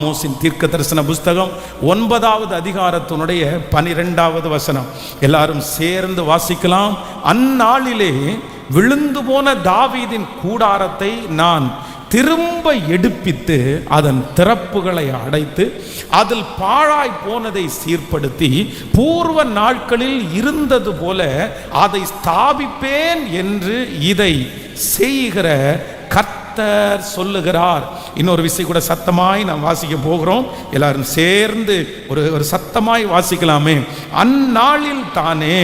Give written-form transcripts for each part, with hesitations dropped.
ஆமோஸின் தீர்க்க தரிசன புஸ்தகம் 9வது அதிகாரத்தினுடைய 12வது வசனம் எல்லாரும் சேர்ந்து வாசிக்கலாம். அந்நாளிலே விழுந்து போன தாவீதின் கூடாரத்தை நான் திரும்ப எடுப்பித்து அதன் திறப்புகளை அடைத்து அதில் பாழாய் போனதை சீர்படுத்தி பூர்வ நாட்களில் இருந்தது போல அதை ஸ்தாபிப்பேன் என்று இதை செய்கிற கர்த்தர் சொல்லுகிறார். இன்னொரு விஷயம் கூட சத்தமாய் நாம் வாசிக்க போகிறோம். எல்லாரும் சேர்ந்து ஒரு சத்தமாய் வாசிக்கலாமே. அந்நாளில் தானே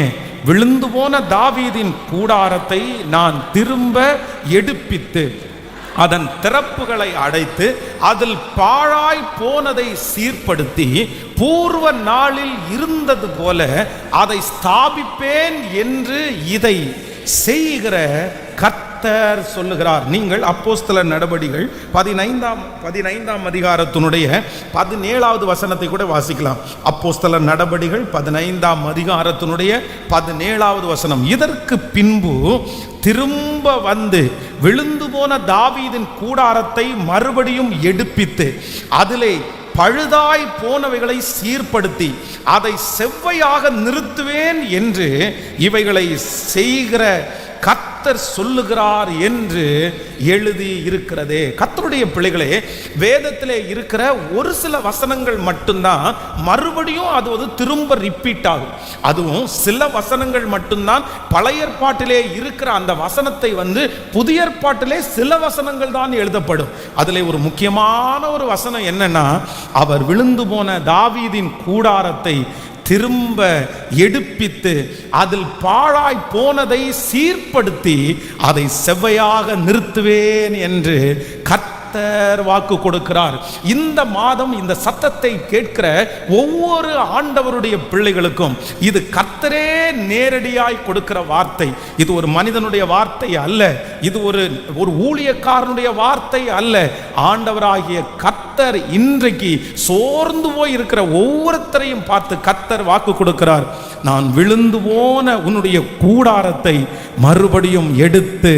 விழுந்து போன தாவீதின் கூடாரத்தை நான் திரும்ப எடுப்பித்து அதன் திறப்புகளை அடைத்து அதில் பாழாய் போனதை சீர்படுத்தி பூர்வ நாளில் இருந்தது போல அதை ஸ்தாபிப்பேன் என்று இதை செய்கிற கர்த்தர் சொல்லுகிறார். நீங்கள் அப்போஸ்தலர் நடபடிகள் 15ஆம் அதிகாரத்தினுடைய 17வது வசனத்தை கூட வாசிக்கலாம். அப்போஸ்தலர் நடபடிகள் 15ஆம் அதிகாரத்தினுடைய 17வது வசனம். இதற்கு பின்பு திரும்ப வந்து விழுந்து போன தாவீதின் கூடாரத்தை மறுபடியும் எடுப்பித்து அதிலே பழுதாய் போனவைகளை சீர்படுத்தி அதை செவ்வையாக நிறுத்துவேன் என்று இவைகளை செய்கிற கர்த்தர் சொல்லுகிறார் என்று எழுதி இருக்கிறதே. கர்த்தருடைய பிள்ளைகளே, வேதத்திலே இருக்கிற ஒரு சில வசனங்கள் மட்டும்தான் மறுபடியும் அது திரும்ப ரிப்பீட் ஆகும். அதுவும் சில வசனங்கள் மட்டும்தான் பழைய ஏற்பாட்டிலே இருக்கிற அந்த வசனத்தை புதிய ஏற்பாட்டிலே சில வசனங்கள் தான் எழுதப்படும். அதிலே ஒரு முக்கியமான ஒரு வசனம் என்னன்னா, அவர் விழுந்து போன தாவீதின் கூடாரத்தை திரும்ப எடுப்பித்து அதில் பாழாய் போனதை சீர்படுத்தி அதை செவ்வையாக நிறுத்துவேன் என்று கர்த்தர் வாக்கு கொடுக்கிறார். இந்த மாதம் இந்த சத்தத்தை கேட்கிற ஒவ்வொரு ஆண்டவருடைய பிள்ளைகளுக்கும் இது கர்த்தரே நேரடியாய் கொடுக்கிற வார்த்தை. இது ஒரு மனிதனுடைய வார்த்தை அல்ல, இது ஒரு ஊழியக்காரனுடைய வார்த்தை அல்ல. ஆண்டவராகிய கர்த்தர் இன்றைக்கு சோர்ந்து போய் இருக்கிற ஒவ்வொருத்தரையும் பார்த்து கர்த்தர் வாக்கு கொடுக்கிறார். நான் விழுந்து போன உன்னுடைய கூடாரத்தை மறுபடியும் எடுத்து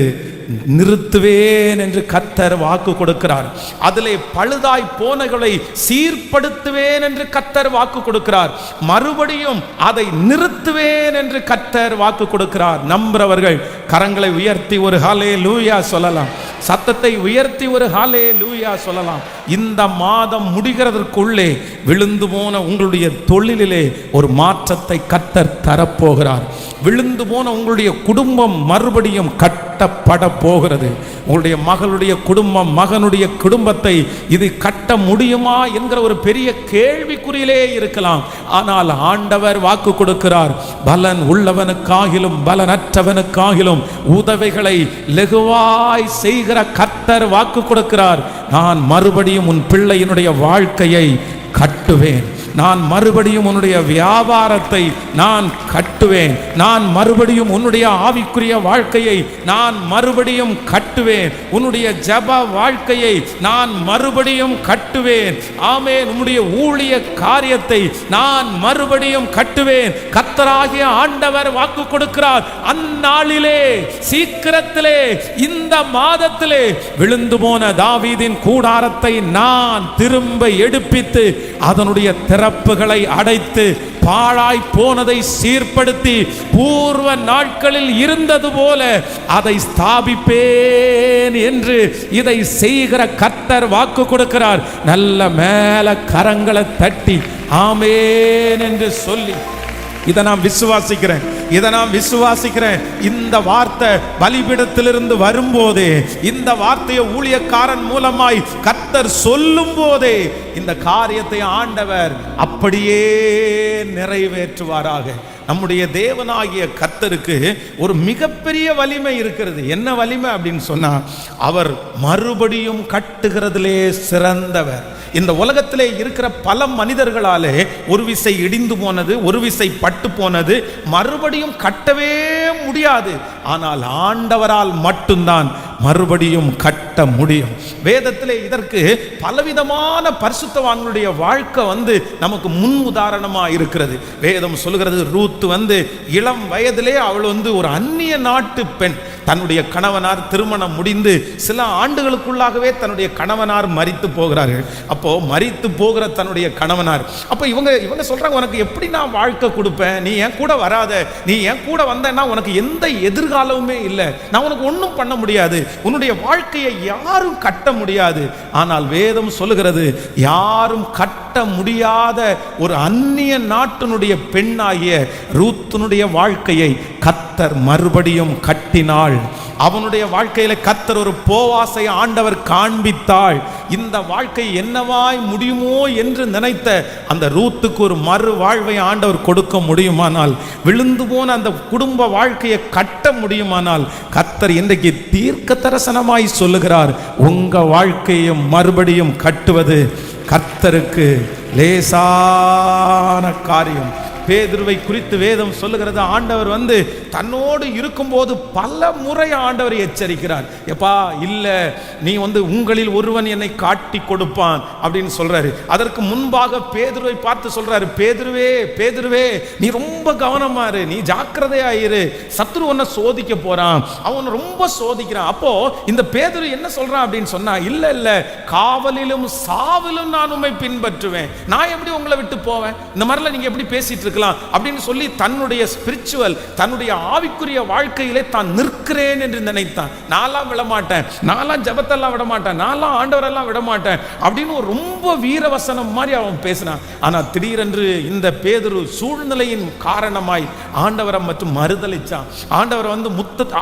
நிறுத்துவேன் என்று கர்த்தர் வாக்கு கொடுக்கிறார். அதிலே பழுதாய் போனகளை சீர்படுத்துவேன் என்று கர்த்தர் வாக்கு கொடுக்கிறார். மறுபடியும் அதை நிறுத்துவேன் என்று கர்த்தர் வாக்கு கொடுக்கிறார். நம்புறவர்கள் கரங்களை உயர்த்தி ஒரு ஹல்லேலூயா சொல்லலாம். சத்தத்தை உயர்த்தி ஒரு ஹல்லேலூயா சொல்லலாம். இந்த மாதம் முடிகிறதற்குள்ளே விழுந்து போன உங்களுடைய தொழிலிலே ஒரு மாற்றத்தை கர்த்தர் தரப்போகிறார். விழுந்து போன உங்களுடைய குடும்பம் மறுபடியும் கட்டப்பட போகிறது. உங்களுடைய மகளுடைய குடும்பம், மகனுடைய குடும்பத்தை இது கட்ட முடியுமா என்கிற ஒரு பெரிய கேள்விக்குறியிலே இருக்கலாம். ஆனால் ஆண்டவர் வாக்கு கொடுக்கிறார். பலன் உள்ளவனுக்காகிலும் பலனற்றவனுக்காகிலும் உதவிகளை லகுவாய் செய்கிற கர்த்தர் வாக்கு கொடுக்கிறார். நான் மறுபடியும் உன் பிள்ளையினுடைய வாழ்க்கையை கட்டுவேன். நான் மறுபடியும் உன்னுடைய வியாபாரத்தை நான் கட்டுவேன். நான் மறுபடியும் உன்னுடைய ஆவிக்குரிய வாழ்க்கையை நான் மறுபடியும் கட்டுவேன். உன்னுடைய ஜெப வாழ்க்கையை நான் மறுபடியும் கட்டுவேன். ஆமென். உன்னுடைய ஊழிய காரியத்தை நான் மறுபடியும் கட்டுவேன். கர்த்தராகிய ஆண்டவர் வாக்கு கொடுக்கிறார். அந்நாளிலே, சீக்கிரத்திலே, இந்த மாதத்திலே விழுந்து போன தாவீதின் கூடாரத்தை நான் திரும்ப எடுப்பித்து அதனுடைய திறப்புகளை அடைத்து பாழாய் போனதை சீர்படுத்தி பூர்வ நாட்களில் இருந்தது போல அதை ஸ்தாபிப்பேன் என்று இதை செய்கிற கர்த்தர் வாக்கு கொடுக்கிறார். நல்ல மேல கரங்களை தட்டி ஆமென் என்று சொல்லி இதை நான் விசுவாசிக்கிறேன். இந்த வார்த்தை பலிபீடத்திலிருந்து வரும்போதே, இந்த வார்த்தையை ஊழியக்காரன் மூலமாய் கர்த்தர் சொல்லும் போதே இந்த காரியத்தை ஆண்டவர் அப்படியே நிறைவேற்றுவாராக. நம்முடைய தேவனாகிய கர்த்தருக்கு ஒரு மிகப்பெரிய வலிமை இருக்கிறது. என்ன வலிமை அப்படின்னு சொன்னா, அவர் மறுபடியும் கட்டுகிறதிலே சிறந்தவர். இந்த உலகத்திலே இருக்கிற பல மனிதர்களாலே ஒரு விசை இடிந்து போனது, ஒரு விசை பட்டு போனது, மறுபடியும் கட்டவே முடியாது. ஆனால் ஆண்டவரால் மட்டும்தான் மறுபடியும் கட்ட முடியும். வேதத்திலே இதற்கு பலவிதமான பரிசுத்தவான்களுடைய வாழ்க்கை நமக்கு முன் உதாரணமா இருக்கிறது. வேதம் சொல்கிறது, ரூத் இளம் வயதிலே அவள் ஒரு அந்நிய நாட்டு பெண், தன்னுடைய கணவனார் திருமணம் முடிந்து சில ஆண்டுகளுக்குள்ளாகவே தன்னுடைய கணவனார் மரித்து போகிறார்கள். அப்போ மரித்து போகிற தன்னுடைய கணவனார், அப்போ இவங்க சொல்றாங்க, உனக்கு எப்படி நான் வாழ்க்கை கொடுப்பேன், நீ என் கூட வராத, நீ என் கூட வந்தேன்னா உனக்கு எந்த எதிர்காலமுமே இல்லை, நான் உனக்கு ஒன்றும் பண்ண முடியாது, உன்னுடைய வாழ்க்கையை யாரும் கட்ட முடியாது. ஆனால் வேதம் சொல்லுகிறது, யாரும் கட்ட முடியாத ஒரு அந்நிய நாட்டினுடைய பெண்ணாகிய ரூத்தினுடைய வாழ்க்கையை கர்த்தர் மறுபடியும் கட்டினாள். அவனுடைய வாழ்க்கையில கர்த்தர் ஒரு போவாசை ஆண்டவர் காண்பித்தாள். இந்த வாழ்க்கை என்னவாய் முடியுமோ என்று நினைத்த அந்த ரூத்துக்கு ஒரு மறு வாழ்வை ஆண்டவர் கொடுக்க முடியுமானால், விழுந்து போன அந்த குடும்ப வாழ்க்கையை கட்ட முடியுமானால், கர்த்தர் இன்றைக்கு தீர்க்க தரிசனமாய் சொல்லுகிறார், உங்க வாழ்க்கையை மறுபடியும் கட்டுவது கர்த்தருக்கு லேசான காரியம். பேதுருவை குறித்து வேதம் சொல்லுகிறது, ஆண்டவர் தன்னோடு இருக்கும்போது பல முறை ஆண்டவர் எச்சரிக்கிறார். எப்பா இல்ல, நீ உங்களில் ஒருவன் என்னை காட்டி கொடுப்பான் அப்படின்னு சொல்றாரு. அதற்கு முன்பாக பேதுருவை பார்த்து சொல்றாரு, பேதுருவே பேதுருவே, நீ ரொம்ப கவனமா இரு, நீ ஜாக்கிரதையா இரு, சத்துரு உன்னை சோதிக்க போறான், அவன் ரொம்ப சோதிக்கிறான். அப்போ இந்த பேதுரு என்ன சொல்றான் அப்படின்னு சொன்னா, இல்ல இல்ல, காவலிலும் சாவிலும் நான் உம்மை பின்பற்றுவேன், நான் எப்படி உங்களை விட்டு போவேன், இந்த மாதிரிலாம் நீங்க எப்படி பேசிட்டு இருக்க அப்படின்னு சொல்லி தன்னுடைய ஸ்பிரிச்சுவல், தன்னுடைய ஆவிக்குரிய வாழ்க்கையிலே தான் நிற்கிறேன் என்று நினைத்தான். நான்லாம் விடமாட்டேன், நான்லாம் ஜபத்தெல்லாம் விடமாட்டேன், நான்லாம் ஆண்டவரெல்லாம் விடமாட்டேன் அப்படின்னு ரொம்ப வீரவசனம் மாதிரி அவன் பேசினான். ஆனா திடீரென்று இந்த பேதுரு சூழ்நிலையின் காரணமாய் ஆண்டவரை மற்றும் மறுதலிச்சான். ஆண்டவர்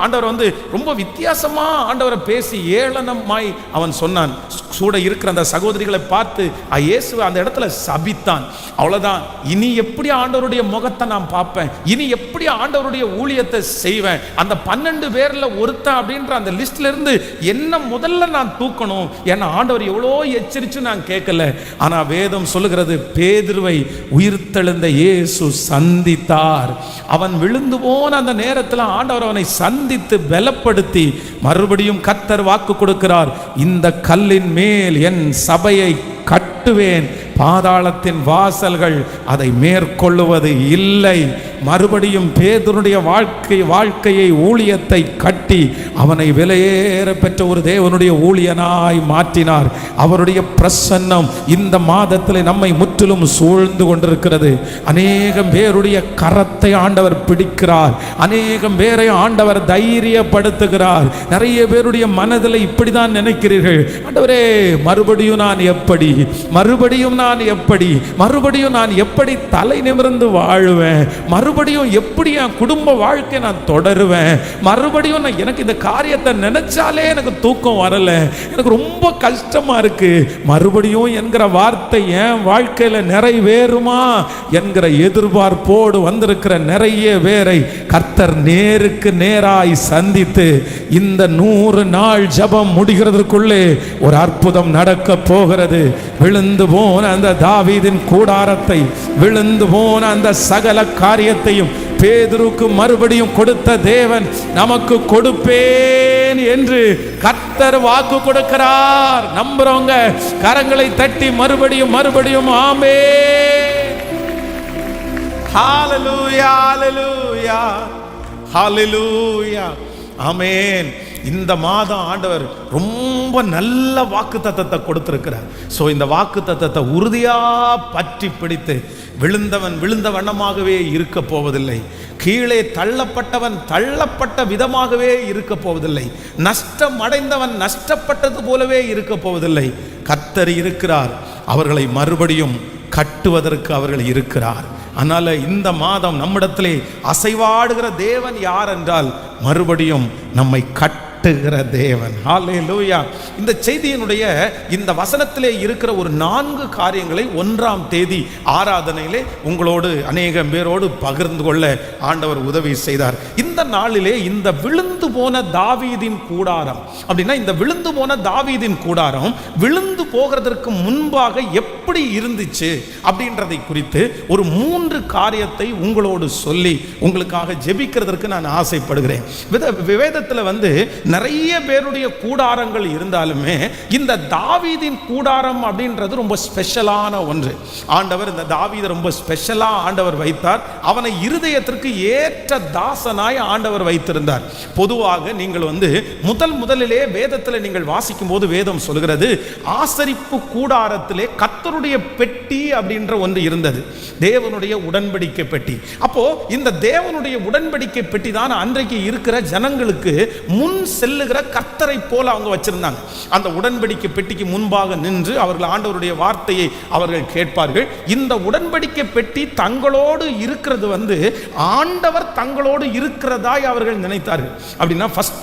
ஆண்டவர் ரொம்ப வித்தியாசமா ஆண்டவரை பேசி ஏளனமாய் அவன் சொன்னான். கூட இருக்கிற அந்த சகோதரிகளை பார்த்து இயேசுவை அந்த இடத்துல சபித்தான். அவ்வளவுதான், இனி எப்படி ஆண்டவருடைய முகத்தை நான் பார்ப்பேன், இனி எப்படி ஆண்டவருடைய ஊழியத்தை செய்வேன், அந்த 12 பேர்ல ஒருத்தன் அப்படின்ற அந்த லிஸ்ட்ல இருந்து என்ன முதல்ல நான் தூக்கணும், ஏன்னா ஆண்டவர் எவ்வளோ எச்சரிச்சு நான் கேட்கல. ஆனா வேதம் சொல்லுகிறது, பேதுருவை உயிர்த்தெழுந்த இயேசு சந்தித்தார். அவன் விழுந்து போன அந்த நேரத்தில் ஆண்டவர் அவனை சந்தித்து பலப்படுத்தி மறுபடியும் கர்த்தர் வாக்கு கொடுக்கிறார், இந்த கல்லின் மேல் என் சபையை கட்டுவேன், பாதாளத்தின் வாசல்கள் அதை மேற்கொள்ளுவது இல்லை. மறுபடியும் பேதுருடைய வாழ்க்கையை ஊழியத்தை கட்டி அவனை விலையேற பெற்ற ஒரு தேவனுடைய ஊழியனாய் மாற்றினார். அவருடைய பிரசன்னம் இந்த மாதத்தில் நம்மை முற்றிலும் சூழ்ந்து கொண்டிருக்கிறது. அநேகம் பேருடைய கரத்தை ஆண்டவர் பிடிக்கிறார், அநேகம் பேரை ஆண்டவர் தைரியப்படுத்துகிறார். நிறைய பேருடைய மனதில் இப்படிதான் நினைக்கிறீர்கள், ஆண்டவரே மறுபடியும் நான் எப்படி, மறுபடியும் நான் எப்படி, மறுபடியும் நான் எப்படி தலை நிமிர்ந்து வாழுவேன், மறுபடியும் எப்படி என் குடும்ப வாழ்க்கை நான் தொடருவேன், மறுபடியும் எனக்கு இந்த காரியத்தை நினைச்சாலே எனக்கு தூக்கம் வரல, எனக்கு ரொம்ப கஷ்டமா இருக்கு, மறுபடியும் என்கிற வார்த்தை என் வாழ்க்கையில நிறைவேறுமா என்கிற எதிர்பார்ப்போடு வந்திருக்கிற நிறைய பேரை கர்த்தர் நேருக்கு நேராய் சந்தித்து இந்த 100 நாள் ஜபம் முடிகிறதுக்குள்ளே ஒரு அற்புதம் நடக்க போகிறது. விழுந்து போன அந்த தாவீதின் கூடாரத்தை, விழுந்து போன அந்த சகல காரியத்தையும் பேதுருக்கு மறுபடியும் கொடுத்த தேவன் நமக்கு கொடுப்பேன் என்று கர்த்தர் வாக்கு கொடுக்கிறார். நம்புறவங்க கரங்களை தட்டி மறுபடியும் மறுபடியும் ஆமென். ஹalleluya ஹalleluya ஹalleluya ஆமென். இந்த மாதம் ஆண்டவர் ரொம்ப நல்ல வாக்குத்தத்தத்தை கொடுத்திருக்கிறார். ஸோ இந்த வாக்குத்தத்தத்தை உறுதியா பற்றி பிடித்து விழுந்தவன் விழுந்த வண்ணமாகவே இருக்க போவதில்லை, கீழே தள்ளப்பட்டவன் தள்ளப்பட்ட விதமாகவே இருக்க போவதில்லை, நஷ்டம் அடைந்தவன் நஷ்டப்பட்டது போலவே இருக்க போவதில்லை. கர்த்தர் இருக்கிறார், அவர்களை மறுபடியும் கட்டுவதற்கு அவர்கள் இருக்கிறார். அதனால இந்த மாதம் நம்மிடத்திலே அசைவாடுகிற தேவன் யார் என்றால் மறுபடியும் நம்மை கட்டுகிற தேவன். ஹல்லேலூயா. இந்த செய்தியினுடைய இந்த வசனத்திலே இருக்கிற ஒரு 4 காரியங்களை 1ஆம் தேதி ஆராதனையிலே உங்களோடு அநேகம் பேரோடு பகிர்ந்து கொள்ள ஆண்டவர் உதவி செய்தார். இந்த நாளிலே இந்த விழுந்து போன தாவீதின் கூடாரம் அப்படின்னா, இந்த விழுந்து போன தாவீதின் கூடாரம் விழுந்து போகிறதற்கு முன்பாக எப்படி இருந்துச்சு அப்படின்றதை குறித்து ஒரு 3 காரியத்தை உங்களோடு சொல்லி உங்களுக்காக ஜெபிக்கிறதற்கு நான் ஆசைப்படுகிறேன். வேதத்தில் நிறைய பேருடைய கூடாரங்கள் இருந்தாலுமே இந்த தாவீதின் கூடாரம் அப்படின்றது ரொம்ப ஸ்பெஷலான ஒன்று. ஆண்டவர் இந்த தாவீதை ரொம்ப ஸ்பெஷலா ஆண்டவர் வைத்தார். அவனை இருதயத்திற்கு ஏற்ற தாசனாய் ஆண்டவர் வைத்திருந்தார். பொதுவாக நீங்கள் முதலிலே வேதத்தில் நீங்கள் வாசிக்கும் போது வேதம் சொல்கிறது, ஆசரிப்பு கூடாரத்திலே கர்த்தருடைய பெட்டி அப்படின்ற ஒன்று இருந்தது, தேவனுடைய உடன்படிக்கை பெட்டி. அப்போ இந்த தேவனுடைய உடன்படிக்கை பெட்டி தான் அன்றைக்கு இருக்கிற ஜனங்களுக்கு முன் செல்லுகிற கர்த்தரை போல அவங்க வச்சிருந்தாங்க. அந்த உடன்படிக்கை பெட்டிக்கு முன்பாக நின்று அவர்கள் ஆண்டவருடைய வார்த்தையை அவர்கள் கேட்பார்கள். இந்த உடன்படிக்கை பெட்டி தங்களோடு இருக்கிறது ஆண்டவர் தங்களோடு இருக்கிறதாய் அவர்கள் நினைத்தார்கள். அப்படின்னா ஃபர்ஸ்ட்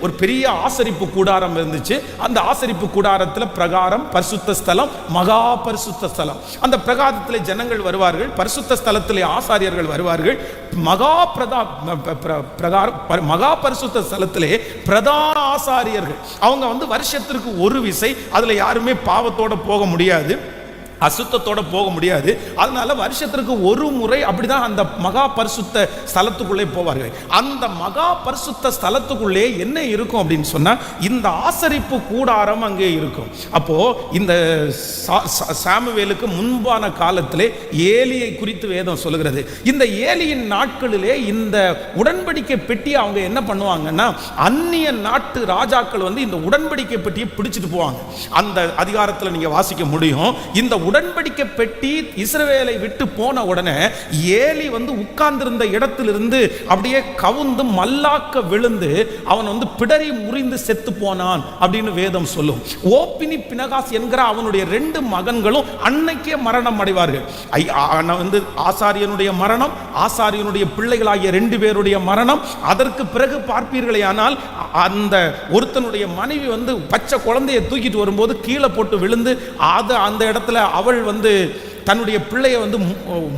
ஒரு பெரிய ஆசரிப்பு கூடாரம் இருந்துச்சு. அந்த ஆசரிப்பு கூடாரத்தில் பிரகாரம், பரிசுத்த ஸ்தலம், மகா பரிசுத்த ஸ்தலம். அந்த பிரகாரத்தில் ஜனங்கள் வருவார்கள், பரிசுத்த ஸ்தலத்திலே ஆசாரியர்கள் வருவார்கள். மகா பரிசுத்த ஸ்தலத்திலே பிரதான ஆசாரியர்கள் அவங்க வருஷத்திற்கு ஒரு விசை, அதுல யாருமே பாவத்தோட போக முடியாது, அசுத்தத்தோட போக முடியாது. அதனால வருஷத்திற்கு ஒரு முறை அப்படிதான் அந்த மகா பரிசுத்த ஸ்தலத்துக்குள்ளே போவார்கள். அந்த மகா பரிசுத்த ஸ்தலத்துக்குள்ளே என்ன இருக்கும் அப்படின்னு சொன்னா இந்த ஆசரிப்பு கூடாரம் அங்கே இருக்கும். அப்போ இந்த சாமுவேலுக்கு முன்பான காலத்திலே ஏலியை குறித்து வேதம் சொல்லுகிறது. இந்த ஏலியின் நாட்களிலே இந்த உடன்படிக்கை பெட்டி அவங்க என்ன பண்ணுவாங்கன்னா, அந்நிய நாட்டு ராஜாக்கள் இந்த உடன்படிக்கை பெட்டியை பிடிச்சிட்டு போவாங்க. அந்த அதிகாரத்தில் நீங்க வாசிக்க முடியும். இந்த உடன்படிக்கை பெட்டி இஸ்ரவேலை விட்டு போன உடனே ஏலி உட்கார்ந்திருந்த இடத்திலிருந்து அப்படியே கவுந்து மல்லாக்க விழுந்து அவன் பிடரி முறிந்து செத்து போனான் அப்படின்னு வேதம் சொல்லும். ஓபினி பினகாஸ் என்கிற அவனுடைய 2 மகன்களும் அன்னைக்கே மரணம் அடைவார்கள். ஆசாரியனுடைய மரணம், ஆசாரியனுடைய பிள்ளைகளாகிய 2 பேருடைய மரணம். அதற்கு பிறகு பார்ப்பீர்களே ஆனால் அந்த ஒருத்தனுடைய மனைவி பச்சை குழந்தையை தூக்கிட்டு வரும்போது கீழே போட்டு விழுந்து அந்த இடத்துல அவள் தன்னுடைய பிள்ளையை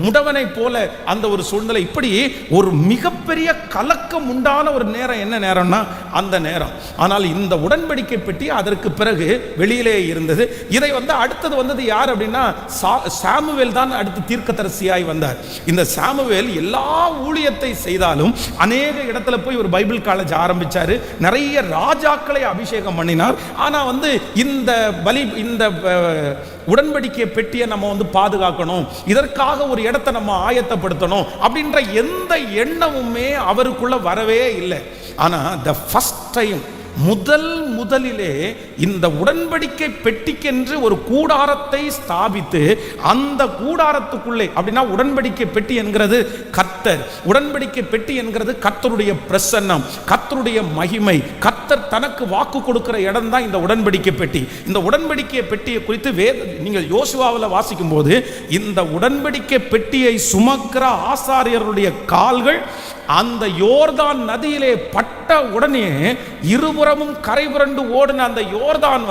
முடவனை போல அந்த ஒரு சூழ்நிலை. இப்படி ஒரு மிகப்பெரிய கலக்கம் உண்டான ஒரு நேரம். என்ன நேரம்னா அந்த நேரம். ஆனால் இந்த உடன்படிக்கை பெட்டி அதற்கு பிறகு வெளியிலே இருந்தது. இதை அடுத்தது யார் அப்படின்னா சாமுவேல் தான் அடுத்து தீர்க்கதரிசியாய் வந்தார். இந்த சாமுவேல் எல்லா ஊழியத்தை செய்தாலும் அநேக இடத்துல போய் ஒரு பைபிள் காலேஜ் ஆரம்பிச்சாரு, நிறைய ராஜாக்களை அபிஷேகம் பண்ணினார். ஆனா இந்த உடன்படிக்கை பெட்டியை நம்ம பாதுகாக்கணும், இதற்காக ஒரு இடத்தை நம்ம ஆயத்தப்படுத்தணும் அப்படின்ற எந்த எண்ணமுமே அவருக்குள்ள வரவே இல்லை. ஆனா the first time முதலிலே இந்த உடன்படிக்கை பெட்டிக்கென்று ஒரு கூடாரத்தை ஸ்தாபித்து அந்த கூடாரத்துக்குள்ளே, அப்படின்னா உடன்படிக்கை பெட்டி என்கிறது கர்த்தர், உடன்படிக்கை பெட்டி என்கிறது கர்த்தருடைய பிரசன்னம், கர்த்தருடைய மகிமை, கர்த்தர் தனக்கு வாக்கு கொடுக்கிற இடம் தான் இந்த உடன்படிக்கை பெட்டி. இந்த உடன்படிக்கை பெட்டியை குறித்து நீங்கள் யோசுவாவில் வாசிக்கும் போது இந்த உடன்படிக்கை பெட்டியை சுமக்கிற ஆசாரியருடைய கால்கள் அந்த யோர்தான் நதியிலே பட்ட உடனே இருபுறமும் கரை புரண்டு ஓடின அந்த யோர்தான்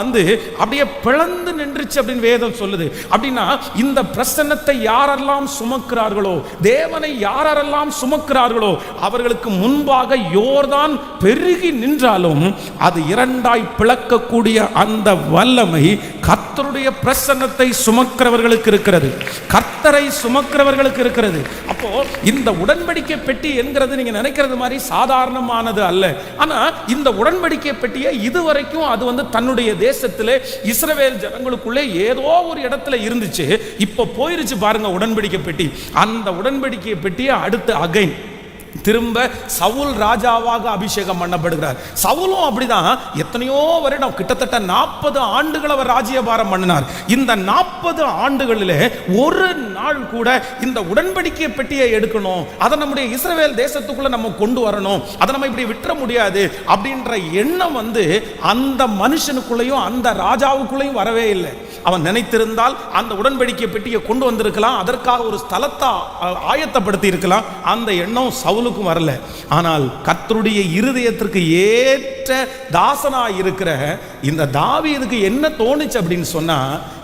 அப்படியே பிளந்து நின்றுச்சு அப்படின்னு வேதம் சொல்லுது. அப்படின்னா இந்த பிரசன்னத்தை யாரெல்லாம் சுமக்கிறார்களோ, தேவனை யாரெல்லாம் சுமக்கிறார்களோ அவர்களுக்கு முன்பாக யோர்தான் பெருகி நின்றாலும் அது இரண்டாய் பிளக்கக்கூடிய அந்த வல்லமை கர்த்தருடைய பிரசன்னத்தை சுமக்கிறவர்களுக்கு இருக்கிறது, கர்த்தரை சுமக்கிறவர்களுக்கு இருக்கிறது. அப்போ இந்த உடன்படிக்கை பெட்டி என்கிற நீங்க நினைக்கிறது மாதிரி சாதாரணமானது அல்ல. ஆனா இந்த உடன்படிக்கை பெட்டியை இதுவரைக்கும் அது தன்னுடைய தேசத்திலே இஸ்ரவேல் ஜனங்களுக்குள்ளே ஏதோ ஒரு இடத்துல இருந்துச்சு. இப்ப போயிருச்சு பாருங்க உடன்படிக்கை பெட்டி. அந்த உடன்படிக்கை பெட்டியை அடுத்து அகைன் திரும்ப சவுல் ராஜாவாக அபிஷேகம் பண்ணப்படுகிறார். சவுலும் அப்படிதான் எத்தனையோ வருடம், கிட்டத்தட்ட 40 ஆண்டுகள் அவர் ராஜ்யபாரம் பண்ணினார். இந்த 40 ஆண்டுகளிலே ஒரு நாள் கூட இந்த உடன்படிக்கை பெட்டியை எடுக்கணும், அதை நம்முடைய இஸ்ரவேல் தேசத்துக்குள்ள நம்ம கொண்டு வரணும், அதை நம்ம இப்படி விட்டுற முடியாது அப்படின்ற எண்ணம் அந்த மனுஷனுக்குள்ளேயும் அந்த ராஜாவுக்குள்ளேயும் வரவே இல்லை. அவன் நினைத்திருந்தால் அந்த உடன்படிக்கை பெட்டியை கொண்டு வந்திருக்கலாம், அதற்காக ஒரு ஸ்தலத்தை ஆயத்தப்படுத்தி இருக்கலாம். அந்த எண்ணம் சவுலுக்கும் வரல. ஆனால் கர்த்தருடைய இருதயத்திற்கு ஏற்ற தாசனாய் இருக்கிற இந்த தாவீதுக்கு என்ன தோணுச்சு அப்படின்னு சொன்னா,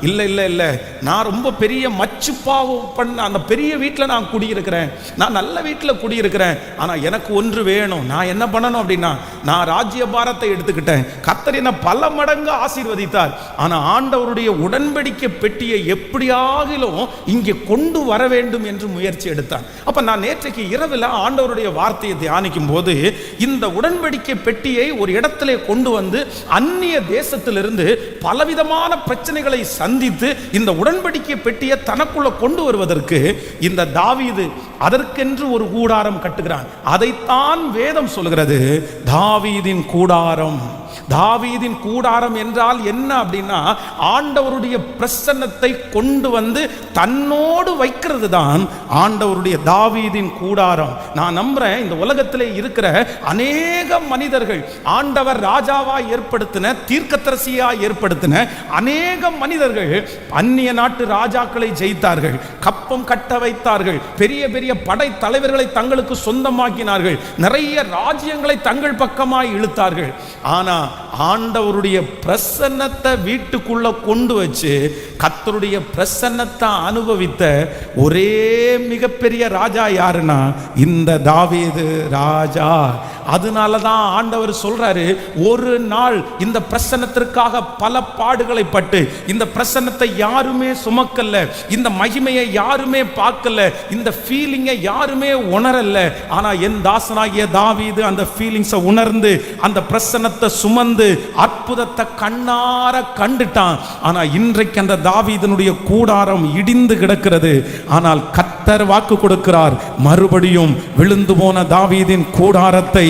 இல்ல இல்ல இல்ல, நான் ரொம்ப பெரிய மச்சுப்பாவம் பண்ண அந்த பெரிய வீட்டில் நான் குடியிருக்கிறேன், நான் நல்ல வீட்டில் குடியிருக்கிறேன், ஆனா எனக்கு ஒன்று வேணும். நான் என்ன பண்ணணும் அப்படின்னா, நான் ராஜ்யபாரத்தை எடுத்துக்கிட்டேன், கர்த்தர் என்ன பல மடங்கு ஆசீர்வதித்தார். ஆனா ஆண்டவருடைய உடன்படிக்கை பெட்டியை எப்படியாகிலும் இங்கே கொண்டு வர வேண்டும் என்று முயற்சி எடுத்தான். அப்ப நான் நேற்றைக்கு இரவில் ஆண்டவருடைய வார்த்தையை தியானிக்கும் போது இந்த உடன்படிக்கை பெட்டியை ஒரு ஒரு இடத்திலே கொண்டு வந்து அந்நிய தேசத்திலிருந்து பலவிதமான பிரச்சனைகளை சந்தித்து இந்த உடன்படிக்கை பெட்டியை தனக்குள்ள கொண்டு வருவதற்கு இந்த தாவீது அதற்கென்று ஒரு கூடாரம் கட்டுகிறான். அதைத்தான் வேதம் சொல்கிறது தாவீதின் கூடாரம். தாவீதின் கூடாரம் என்றால் என்ன அப்படின்னா, ஆண்டவருடைய பிரசன்னத்தை கொண்டு வந்து தன்னோடு வைக்கிறது தான் ஆண்டவருடைய தாவீதின் கூடாரம். நான் நம்புறேன் இந்த உலகத்திலே இருக்கிற அநேக மனிதர்கள், ஆண்டவர் ராஜாவா ஏற்படுத்தின, தீர்க்கதரிசியா ஏற்படுத்தின அநேக மனிதர்கள் அந்நிய நாட்டு ராஜாக்களை ஜெயித்தார்கள், கப்பம் கட்ட வைத்தார்கள், பெரிய பெரிய படை தலைவர்களை தங்களுக்கு சொந்தமாக்கினார்கள், நிறைய ராஜ்யங்களை தங்கள் பக்கமாய் இழுத்தார்கள். ஆனா ஆண்டவருடைய பிரசன்னத்தை வீட்டுக்குள்ள கொண்டு வச்சு கர்த்தருடைய பிரசன்னத்தை அனுபவித்த ஒரே மிகப்பெரிய ராஜா யாருன்னா இந்த தாவீது ராஜா. அதனாலதான் ஆண்டவர் சொல்றாரு, ஒரு நாள் இந்த பிரசன்னத்திற்காக பல பாடுகளை பட்டு, இந்த பிரசன்னத்தை யாருமே சுமக்கல, இந்த மகிமையை யாருமே பார்க்கல, இந்த ஃபீலிங்கை யாருமே உணரல. ஆனா என் தாசனாகிய தாவீது அந்த ஃபீலிங்ஸை உணர்ந்து அந்த பிரசன்னத்தை சுமந்து அற்புதத்தை கண்ணார கண்டுட்டான். ஆனா இன்றைக்கு அந்த தாவீதினுடைய கூடாரம் இடிந்து கிடக்கிறது. ஆனால் கர்த்தர் வாக்கு கொடுக்கிறார், மறுபடியும் விழுந்து போன தாவீதின் கூடாரத்தை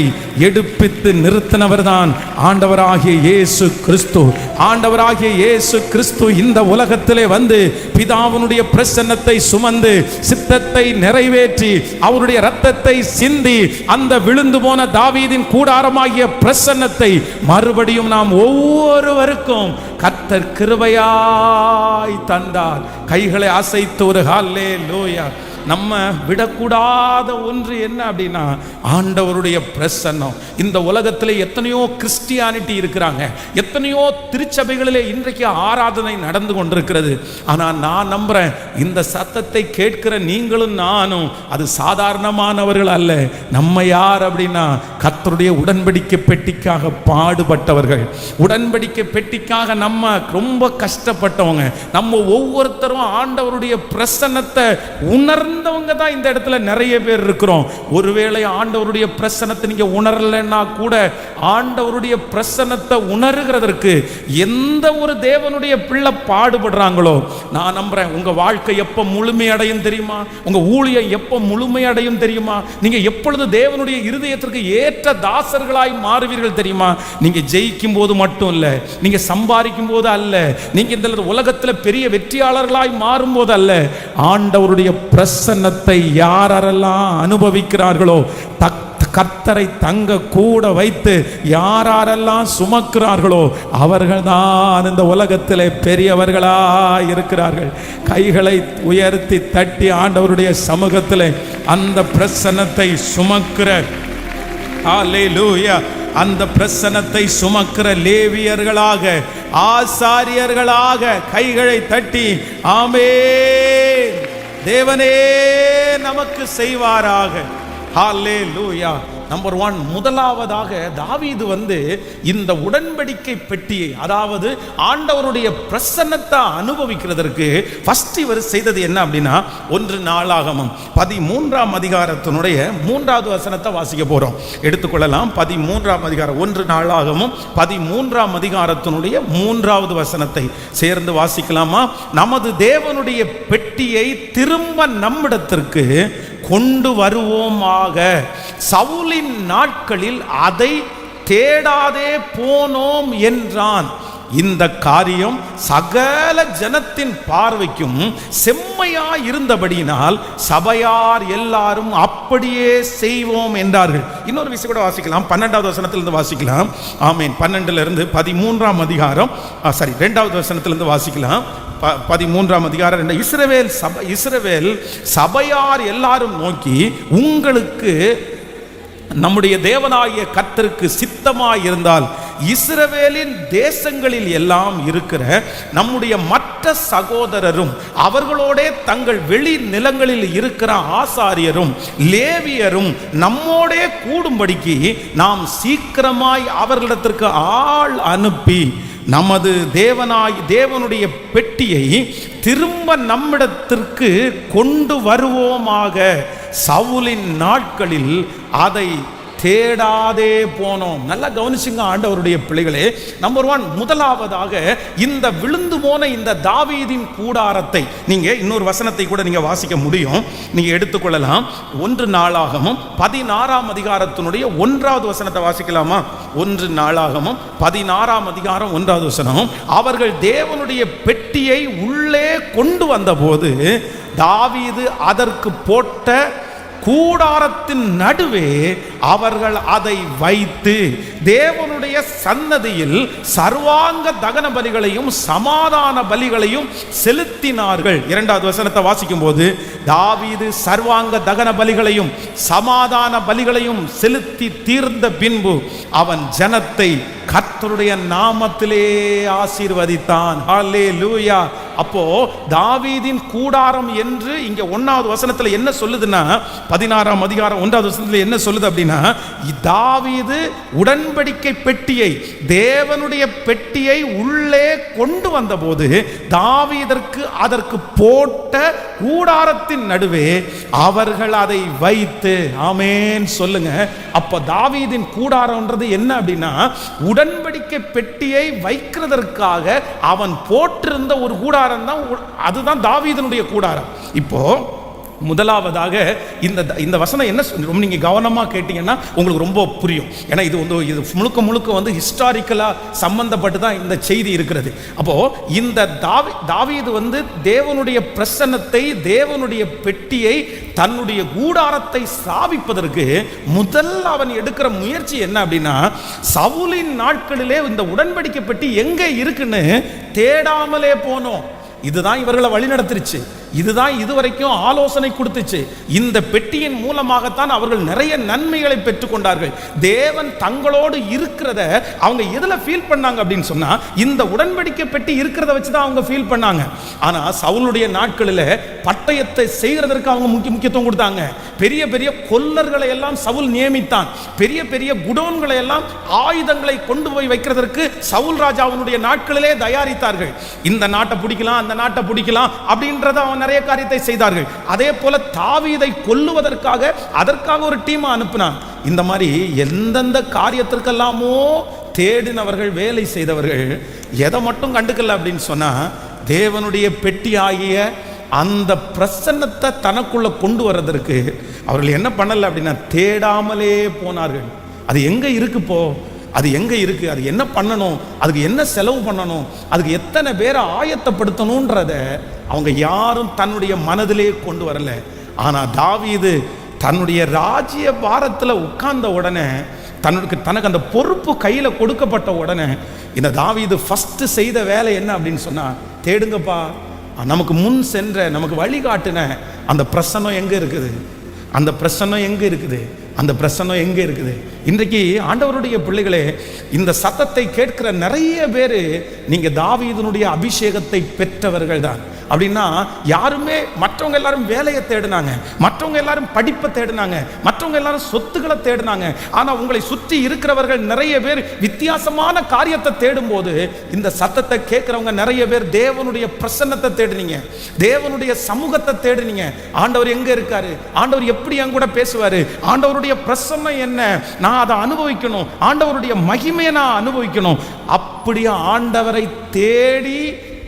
எடுப்பித்து நிறுத்தினவர் தான் ஆண்டவராகிய இயேசு கிறிஸ்து. ஆண்டவராகிய இயேசு கிறிஸ்து இந்த உலகத்திலே வந்து பிதாவினுடைய பிரசன்னத்தை சுமந்து சித்தத்தை நிறைவேற்றி அவருடைய இரத்தத்தை சிந்தி அந்த விழுந்து போன தாவீதின் கூடாரமாகிய பிரசன்னத்தை மறுபடியும் நாம் ஒவ்வொருவருக்கும் கர்த்தர் கிருபையாய் தந்தார். கைகளை அசைத்து ஒரு ஹல்லேலூயா. நம்ம விடக்கூடாத ஒன்று என்ன அப்படின்னா ஆண்டவருடைய பிரசன்னம். இந்த உலகத்தில் எத்தனையோ கிறிஸ்டியானிட்டி இருக்கிறாங்க, எத்தனையோ திருச்சபைகளிலே இன்றைக்கு ஆராதனை நடந்து கொண்டிருக்கிறது. ஆனால் நான் நம்புறேன் இந்த சத்தத்தை கேட்கிற நீங்களும் நானும் அது சாதாரணமானவர்கள் அல்ல. நம்ம யார் அப்படின்னா கர்த்தருடைய உடன்படிக்கை பெட்டிக்காக பாடுபட்டவர்கள், உடன்படிக்கை பெட்டிக்காக நம்ம ரொம்ப கஷ்டப்பட்டவங்க. நம்ம ஒவ்வொருத்தரும் ஆண்டவருடைய பிரசன்னத்தை உணர்ந்தவங்க தான் இந்த இடத்துல நிறைய பேர் இருக்கிறோம். ஒருவேளை ஆண்டவருடைய பிரசன்னத்தை நீங்க உணரலைன்னா கூட ஆண்டவருடைய பிரசன்னத்தை உணர்கிறதற்கு எந்த ஒரு தேவனுடைய பிள்ளை பாடுபடுறாங்களோ நான் நம்புறேன் உங்க வாழ்க்கை எப்ப முழுமையடையும் தெரியுமா? உங்க ஊழியம் எப்ப முழுமையடையும் தெரியுமா? நீங்க எப்பொழுது தேவனுடைய இருதயத்திற்கு ஏற்ற தாசர்களாய் மாறுவீர்கள் தெரியுமா? நீங்க ஜெயிக்கும் போது மட்டும் இல்ல, நீங்க சம்பாதிக்கும் போது அல்ல, நீங்க இந்த உலகத்தில் பெரிய வெற்றியாளர்களாய் மாறும் போது அல்ல, ஆண்டவருடைய பிரசன்னத்தை யாரெல்லாம் அனுபவிக்கிறார்களோ, கர்த்தரை தங்க கூட வைத்து யாரெல்லாம் சுமக்கிறார்களோ அவர்கள்தான் இந்த உலகத்திலே பெரியவர்களாய் இருக்கிறார்கள். கைகளை உயர்த்தி தட்டி ஆண்டவருடைய சமூகத்திலே அந்த பிரசன்னத்தை சுமக்கிற ஹல்லேலூயா, அந்த பிரசன்னத்தை சுமக்கிற லேவியர்களாக, ஆசாரியர்களாக கைகளை தட்டி ஆமென் தேவனே நமக்கு செய்வாராக. ஹல்லேலூயா. நம்பர் 1, முதலாவதாக தாவீது வந்து இந்த உடன்படிக்கை பெட்டியை, அதாவது ஆண்டவருடைய பிரசன்னத்தை அனுபவிக்கிறதற்கு ஃபர்ஸ்ட் இவர் செய்தது என்ன அப்படின்னா 1 நாளாகமம் 13ஆம் அதிகாரத்தினுடைய 3வது வசனத்தை வாசிக்க போறோம். எடுத்துக்கொள்ளலாம். 13ஆம் அதிகாரம் 1 நாளாகமம் 13ஆம் அதிகாரத்தினுடைய 3வது வசனத்தை சேர்ந்து வாசிக்கலாமா? நமது தேவனுடைய பெட்டியை திரும்ப நம்மிடத்திற்கு கொண்டு வருவோமாக. சவுலின் நாட்களில் அதை தேடாதே போனோம் என்றான். இந்த காரியம் சகல ஜனத்தின் பார்வைக்கும் செம்மையா இருந்தபடியினால் சபையார் எல்லாரும் அப்படியே செய்வோம் என்றார்கள். இன்னொரு விஷயம் கூட வாசிக்கலாம், 12வது வசனத்திலிருந்து வாசிக்கலாம். ஆமீன். 12லிருந்து 13ஆம் அதிகாரம் 2வது வசனத்திலிருந்து வாசிக்கலாம். 13ஆம் அதிகாரம் 2. இஸ்ரவேல் சபையார் எல்லாரும் நோக்கி, உங்களுக்கு நம்முடைய தேவனாகிய கர்த்தருக்கு சித்தமாய் இருந்தால் இஸ்ரவேலின் தேசங்களில் எல்லாம் இருக்கிற நம்முடைய மற்ற சகோதரரும் அவர்களோட தங்கள் வெளி நிலங்களில் இருக்கிற ஆசாரியரும் லேவியரும் நம்மோடே கூடும்படிக்கு நாம் சீக்கிரமாய் அவர்களிடத்திற்கு ஆள் அனுப்பி நமது தேவனுடைய பெட்டியை திரும்ப நம்மிடத்திற்கு கொண்டு வருவோமாக. சவுலின் நாட்களில் அதை தேடாதே போனோம். நல்லா கவனிச்சுங்க ஆண்டவருடைய பிள்ளைகளே. நம்பர் 1, முதலாவதாக இந்த விழுந்து போன இந்த தாவீதின் கூடாரத்தை நீங்க இன்னொரு வசனத்தை கூட நீங்க வாசிக்க முடியும், நீங்க எடுத்துக்கொள்ளலாம். 1 நாளாகமம் 16ஆம் அதிகாரத்தினுடைய 1வது வசனத்தை வாசிக்கலாமா? 1 நாளாகமம் 16ஆம் அதிகாரம் 1வது வசனம். அவர்கள் தேவனுடைய பெட்டியை உள்ளே கொண்டு வந்தபோது தாவீது அதற்கு போட்ட கூடாரத்தின் நடுவே அவர்கள் அதை வைத்து தேவனுடைய சன்னதியில் சர்வாங்க தகன பலிகளையும் சமாதான பலிகளையும் செலுத்தினார்கள். 2வது வசனத்தை வாசிக்கும் போது தாவீது சர்வாங்க தகன பலிகளையும் சமாதான பலிகளையும் செலுத்தி தீர்ந்த பின்பு அவன் ஜனத்தை கர்த்தருடைய நாமத்திலே ஆசீர்வதித்தான். ஹல்லேலூயா. அப்போ தாவீதின் கூடாரம் என்று இங்க 1வது வசனத்துல என்ன சொல்லுதுன்னா, 16ஆம் அதிகாரம் 1வது வசனத்துல என்ன சொல்லுது அப்படின்னா, தாவீது உடன்படிக்கை பெட்டியை, தேவனுடைய பெட்டியை உள்ளே கொண்டு வந்தபோது தாவீதற்கு அதற்கு போட்ட கூடாரத்தின் நடுவே அவர்கள் அதை வைத்து, ஆமென் சொல்லுங்க. அப்ப தாவீதின் கூடாரம்ன்றது என்ன அப்படின்னா, உடன்படிக்கை பெட்டியை வைக்கிறதற்காக அவன் போட்டிருந்த ஒரு கூடாரம் தான், அதுதான் தாவீதினுடைய கூடாரம். இப்போ முதலாவதாக இந்த வசனம் என்ன ரொம்ப நீங்க கவனமா கேட்டீங்கன்னா உங்களுக்கு ரொம்ப புரியும். ஏன்னா இது முழுக்க முழுக்க ஹிஸ்டாரிக்கலா சம்பந்தப்பட்டு தான் இந்த செய்தி இருக்கிறது. அப்போ இந்த தாவீது தேவனுடைய பிரசன்னத்தை, தேவனுடைய பெட்டியை, தன்னுடைய கூடாரத்தை ஸ்தாபிப்பதற்கு முதல் அவன் எடுக்கிற முயற்சி என்ன அப்படின்னா, சவுலின் நாட்களிலே இந்த உடன்படிக்கை பெட்டி எங்க இருக்குன்னு தேடாமலே போனோம். இதுதான் இவர்களை வழி நடத்திருச்சு, இதுதான் இதுவரைக்கும் ஆலோசனை கொடுத்துச்சு. இந்த பெட்டியின் மூலமாகத்தான் அவர்கள் நிறைய நன்மைகளை பெற்றுக்கொண்டார்கள். தேவன் தங்களோடு இருக்கிறத அவங்க எதுல ஃபீல் பண்ணாங்க அப்படின்னு சொன்னா, இந்த உடன்படிக்கை பெட்டி இருக்கிறத வச்சுதான் அவங்க ஃபீல் பண்ணாங்க. ஆனா சவுலுடைய நாட்களில் பட்டயத்தை செய்கிறதற்கு அவங்க முக்கியத்துவம் கொடுத்தாங்க. பெரிய பெரிய கொல்லர்களை எல்லாம் சவுல் நியமித்தான். பெரிய பெரிய குடோன்களை எல்லாம் ஆயுதங்களை கொண்டு போய் வைக்கிறதற்கு சவுல் ராஜாவினுடைய நாட்களிலே தயாரித்தார்கள். இந்த நாட்டை பிடிக்கலாம், அந்த நாட்டை பிடிக்கலாம் அப்படின்றத அவன் நிறைய காரியத்தை செய்தார்கள். அதே போல தாவீதை கொல்லுவதற்காக அதற்காக ஒரு டீம் அனுப்பினான். இந்த மாதிரி எந்தெந்த காரியத்திற்கெல்லாமோ தேடினவர்கள், வேலை செய்தவர்கள் எதை மட்டும் கண்டுக்கல அப்படின்னு சொன்னா, தேவனுடைய பெட்டி ஆகிய அந்த பிரசன்னத்தை தனக்குள்ள கொண்டு வர்றதற்கு அவர்கள் என்ன பண்ணல அப்படின்னா, தேடாமலே போனார்கள். அது எங்க இருக்கு, போ அது எங்க இருக்கு, அது என்ன பண்ணணும், அதுக்கு என்ன செலவு பண்ணணும், அதுக்கு எத்தனை பேரை ஆயத்தப்படுத்தணும்ன்றத அவங்க யாரும் தன்னுடைய மனதிலே கொண்டு வரல. ஆனா தாவீது தன்னுடைய ராஜ்ய பாரத்தில் உட்கார்ந்த உடனே, தனக்கு அந்த பொறுப்பு கையில கொடுக்கப்பட்ட உடனே, இந்த தாவீது ஃபர்ஸ்ட் செய்த வேலை என்ன அப்படின்னு சொன்னா, தேடுங்கப்பா, நமக்கு முன் சென்ற, நமக்கு வழிகாட்டின அந்த பிரசன்னம் எங்க இருக்குது, அந்த பிரசன்னம் எங்க இருக்குது, அந்த பிரசன்னம் எங்கே இருக்குது? இன்றைக்கு ஆண்டவருடைய பிள்ளைகளே, இந்த சத்தத்தை கேட்கிற நிறைய பேர் நீங்க தாவீதினுடைய அபிஷேகத்தை பெற்றவர்கள் தான். அப்படின்னா யாருமே, மற்றவங்க எல்லாரும் வேலையை தேடினாங்க, மற்றவங்க எல்லாரும் படிப்பை தேடினாங்க, மற்றவங்க எல்லாரும் சொத்துக்களை தேடினாங்க. ஆனா உங்களை சுற்றி இருக்கிறவர்கள் நிறைய பேர் வித்தியாசமான காரியத்தை தேடும் போது, இந்த சத்தத்தை கேட்கிறவங்க நிறைய பேர் தேவனுடைய பிரசன்னத்தை தேடினீங்க, தேவனுடைய சமூகத்தை தேடினீங்க. ஆண்டவர் எங்க இருக்காரு, ஆண்டவர் எப்படி என் கூட பேசுவாரு, ஆண்டவருடைய பிரசன்னம் என்ன, நான் அதை அனுபவிக்கணும், ஆண்டவருடைய மகிமையை நான் அனுபவிக்கணும். அப்படியே ஆண்டவரை தேடி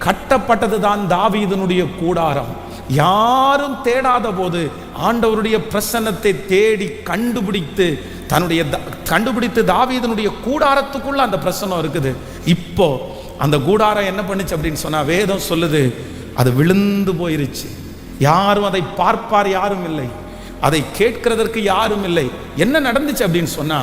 கட்டப்பட்டது தான் தாவீதினுடைய கூடாரம். யாரும் தேடாத போது ஆண்டவருடைய பிரசன்னத்தை தேடி கண்டுபிடித்து தாவீதினுடைய கூடாரத்துக்குள்ள அந்த பிரசன்னம் இருக்குது. இப்போ அந்த கூடாரம் என்ன பண்ணுச்சு அப்படின்னு சொன்னா, வேதம் சொல்லுது, அது விழுந்து போயிருச்சு. யாரும் அதை பார்ப்பார் யாரும் இல்லை, அதை கேட்கிறதற்கு யாரும் இல்லை. என்ன நடந்துச்சு அப்படின்னு சொன்னா,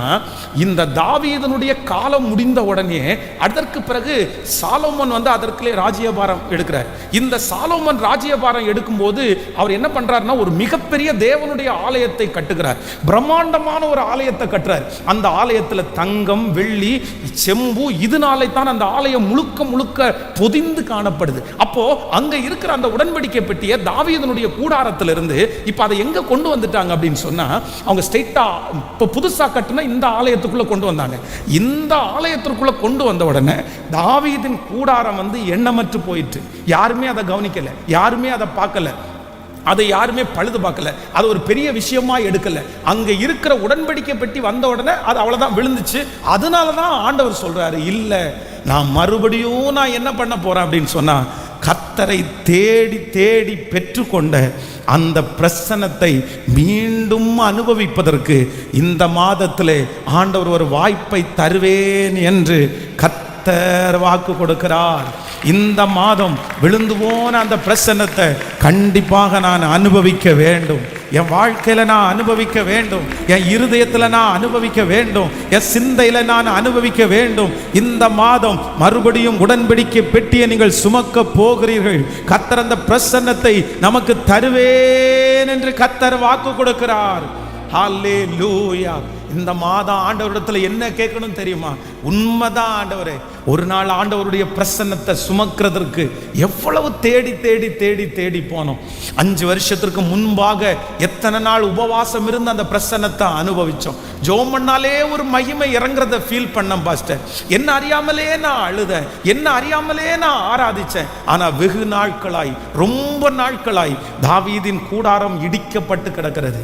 இந்த தாவீதனுடைய காலம் முடிந்த உடனே அதற்கு பிறகு சாலோமன் அதற்குள்ளே ராஜ்யபாரம் எடுக்கிறார். இந்த சாலோமன் ராஜ்யபாரம் எடுக்கும்போது அவர் என்ன பண்றாருன்னா, ஒரு மிகப்பெரிய தேவனுடைய ஆலயத்தை கட்டுகிறார். பிரம்மாண்டமான ஒரு ஆலயத்தை கட்டுறார். அந்த ஆலயத்தில் தங்கம், வெள்ளி, செம்பு, இதனாலே தான் அந்த ஆலயம் முழுக்க முழுக்க பொதிந்து காணப்படுது. அப்போ அங்க இருக்கிற அந்த உடன்படிக்கை பெட்டியை தாவீதனுடைய கூடாரத்திலிருந்து இப்ப அதை எங்க கொண்டு வந்துட்டாங்க அப்படின்னு சொன்னா, அவங்க ஸ்ட்ரைட்டா இப்போ புதுசா கட்டின இந்த ஆலயத்துக்குள்ள கொண்டு வந்தாங்க. இந்த ஆலயத்திற்குள்ள கொண்டு வந்த உடனே தாவீதின் கூடாரம் எண்ணமற்று போயிட்டு, யாருமே அதை கவனிக்கல, யாருமே அதை பார்க்கல. அதை யாருமே பழுது பார்க்கல, அது ஒரு பெரிய விஷயமா எடுக்கல. அங்க இருக்கிற உடன்படிக்கை பெட்டி வந்த உடனே அது அவ்வளவுதான் விழுந்துச்சு. அதனாலதான் ஆண்டவர் சொல்றாரு, இல்ல நான் மறுபடியும் நான் என்ன பண்ண போறேன் அப்படின்னு சொன்னா, கர்த்தரை தேடி தேடி பெற்றுக்கொண்ட அந்த பிரசன்னத்தை மீண்டும் அனுபவிப்பதற்கு இந்த மாதத்திலே ஆண்டவர் ஒரு வாய்ப்பை தருவேன் என்று கர்த்தர் வாக்கு கொடுக்கிறார். இந்த மாதம் விழுந்து போன அந்த பிரசன்னத்தை கண்டிப்பாக நான் அனுபவிக்க வேண்டும். என் வாழ்க்கையில நான் அனுபவிக்க வேண்டும், என் இருதயத்தில் நான் அனுபவிக்க வேண்டும், என் சிந்தையில நான் அனுபவிக்க வேண்டும். இந்த மாதம் மறுபடியும் உடன்படிக்கை பெட்டியை நீங்கள் சுமக்க போகிறீர்கள். கர்த்தர் அந்த பிரசன்னத்தை நமக்கு தருவேன் என்று கர்த்தர் வாக்கு கொடுக்கிறார். ஹல்லேலூயா. இந்த மாதம் ஆண்டவரிடத்துல என்ன கேட்கணும் தெரியுமா? உண்மைதான் ஆண்டவரே, ஒரு நாள் ஆண்டவருடைய பிரசன்னத்தை சுமக்கிறதுக்கு எவ்வளவு தேடி தேடி தேடி தேடி போனோம். 5 வருஷத்திற்கு முன்பாக எத்தனை நாள் உபவாசம் இருந்து அந்த பிரசன்னத்தை அனுபவிச்சோம். ஜோம் பண்ணாலே ஒரு மகிமை இறங்குறத ஃபீல் பண்ண பாஸ்டர். என்ன அறியாமலே நான் அழுத, என்ன அறியாமலே நான் ஆராதிச்சேன். ஆனா வெகு நாட்களாய், ரொம்ப நாட்களாய் தாவீதின் கூடாரம் இடிக்கப்பட்டு கிடக்கிறது.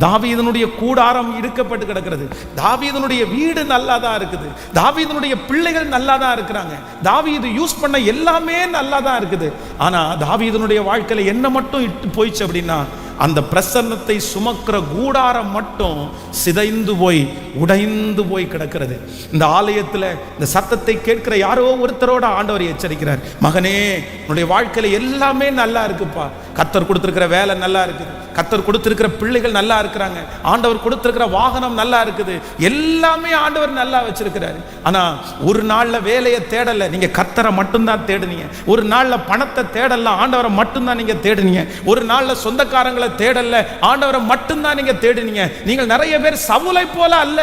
தாவீதனுடைய கூடாரம் இடிக்கப்பட்டு கிடக்கிறது. தாவீதனுடைய வீடு நல்லா தான் இருக்குது, தாவீதனுடைய பிள்ளைகள் நல்லா தான் இருக்கிறாங்க, தாவீது யூஸ் பண்ண எல்லாமே நல்லா தான் இருக்குது. ஆனா தாவீதனுடைய வாழ்க்கையில என்ன மட்டும் இட்டு போயிடுச்சு அப்படின்னா, அந்த பிரசன்னத்தை சுமக்கிற கூடாரம் மட்டும் சிதைந்து போய் உடைந்து போய் கிடக்கிறது. இந்த ஆலயத்தில் இந்த சத்தத்தை கேட்கிற யாரோ ஒருத்தரோட ஆண்டவர் எச்சரிக்கிறார், மகனே உன்னுடைய வாழ்க்கையில எல்லாமே நல்லா இருக்குப்பா. கர்த்தர் கொடுத்திருக்கிற வேலை நல்லா இருக்குது, கர்த்தர் கொடுத்திருக்கிற பிள்ளைகள் நல்லா இருக்கிறாங்க, ஆண்டவர் கொடுத்திருக்கிற வாகனம் நல்லா இருக்குது, எல்லாமே ஆண்டவர் நல்லா வச்சிருக்கிறாரு. ஆனா ஒரு நாள்ல வேலையை தேடல, நீங்க கர்த்தரை மட்டும்தான் தேடுனீங்க. ஒரு நாள்ல பணத்தை தேடல, ஆண்டவரை மட்டும்தான் நீங்க தேடுனீங்க. ஒரு நாள்ல சொந்தக்காரங்களை தேடல, ஆண்டவரை மட்டும்தான் நீங்க தேடுனீங்க. நீங்கள் நிறைய பேர் சவுலை போல அல்ல,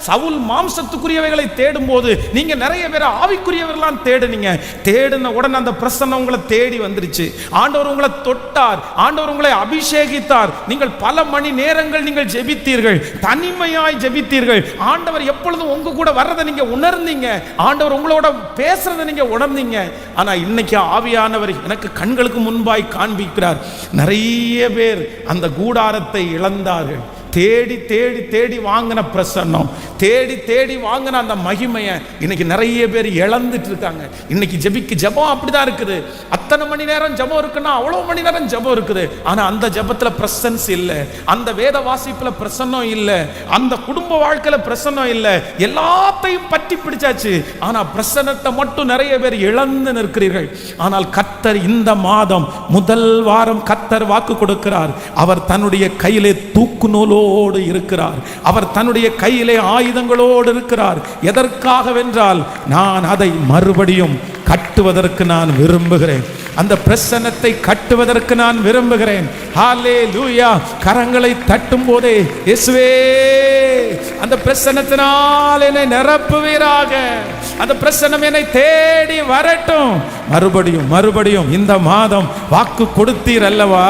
சவுல் மாம்சத்துக்குரியவைகளை தேடும் போது நீங்க நிறைய பேர் ஆவிக்குரியவர்களாம் தேடுனீங்க. தேடின உடனே அந்த பிரசன்னம் உங்களை தேடி வந்துருச்சு. ஆண்டவர் உங்களை தொட்டார், ஆண்டவர் உங்களை அபிஷேகித்தார். நீங்கள் பல மணி நேரங்கள் நீங்கள் ஜெபித்தீர்கள், தனிமையாய் ஜெபித்தீர்கள். ஆண்டவர் எப்பொழுதும் உங்க கூட வர்றதை நீங்க உணர்ந்தீங்க, ஆண்டவர் உங்களோட பேசுறதை நீங்க உணர்ந்தீங்க. ஆனா இன்னைக்கு ஆவியானவர் எனக்கு கண்களுக்கு முன்பாய் காண்பிக்கிறார், நிறைய பேர் அந்த கூடாரத்தை இழந்தார்கள். தேடி தேடி தேடி வாங்கின பிரசன்னம், தேடி தேடி வாங்கின அந்த மகிமையை இன்னைக்கு நிறைய பேர் இழந்துட்டு இருக்காங்க. இன்னைக்கு ஜெபம் அப்படிதான் இருக்குது. அத்தனை மணி நேரம் ஜெபம் இருக்குன்னா அவ்வளவு மணி நேரம் ஜெபம் இருக்குது. ஆனா அந்த ஜெபத்துல பிரசன்ஸ் இல்லை, அந்த வேத வாசிப்புல பிரசன்னம் இல்லை, அந்த குடும்ப வாழ்க்கையில பிரசன்னம் இல்லை. எல்லாத்தையும் பற்றி பிடிச்சாச்சு, ஆனா பிரசன்னத்தை மட்டும் நிறைய பேர் இழந்து நிற்கிறீர்கள். ஆனால் கர்த்தர் இந்த மாதம் முதல் வாரம் கர்த்தர் வாக்கு கொடுக்கிறார். அவர் தன்னுடைய கையிலே தூக்கு நூலோ இருக்கிறார், அவர் தன்னுடைய கையிலே ஆயுதங்களோடு இருக்கிறார். எதற்காக வென்றால், நான் அதை மறுபடியும் கட்டுவதற்கு நான் விரும்புகிறேன், அந்த பிரசன்னத்தை கட்டுவதற்கு நான் விரும்புகிறேன். ஹல்லேலூயா. கரங்களை தட்டும் போதே, இயேசுவே அந்த பிரசன்னத்தினால் என்னை நிரப்புவீராக, அந்த பிரசன்னம் என்னை தேடி வரட்டும். மறுபடியும் மறுபடியும் இந்த மாதம் வாக்கு கொடுத்தீர் அல்லவா,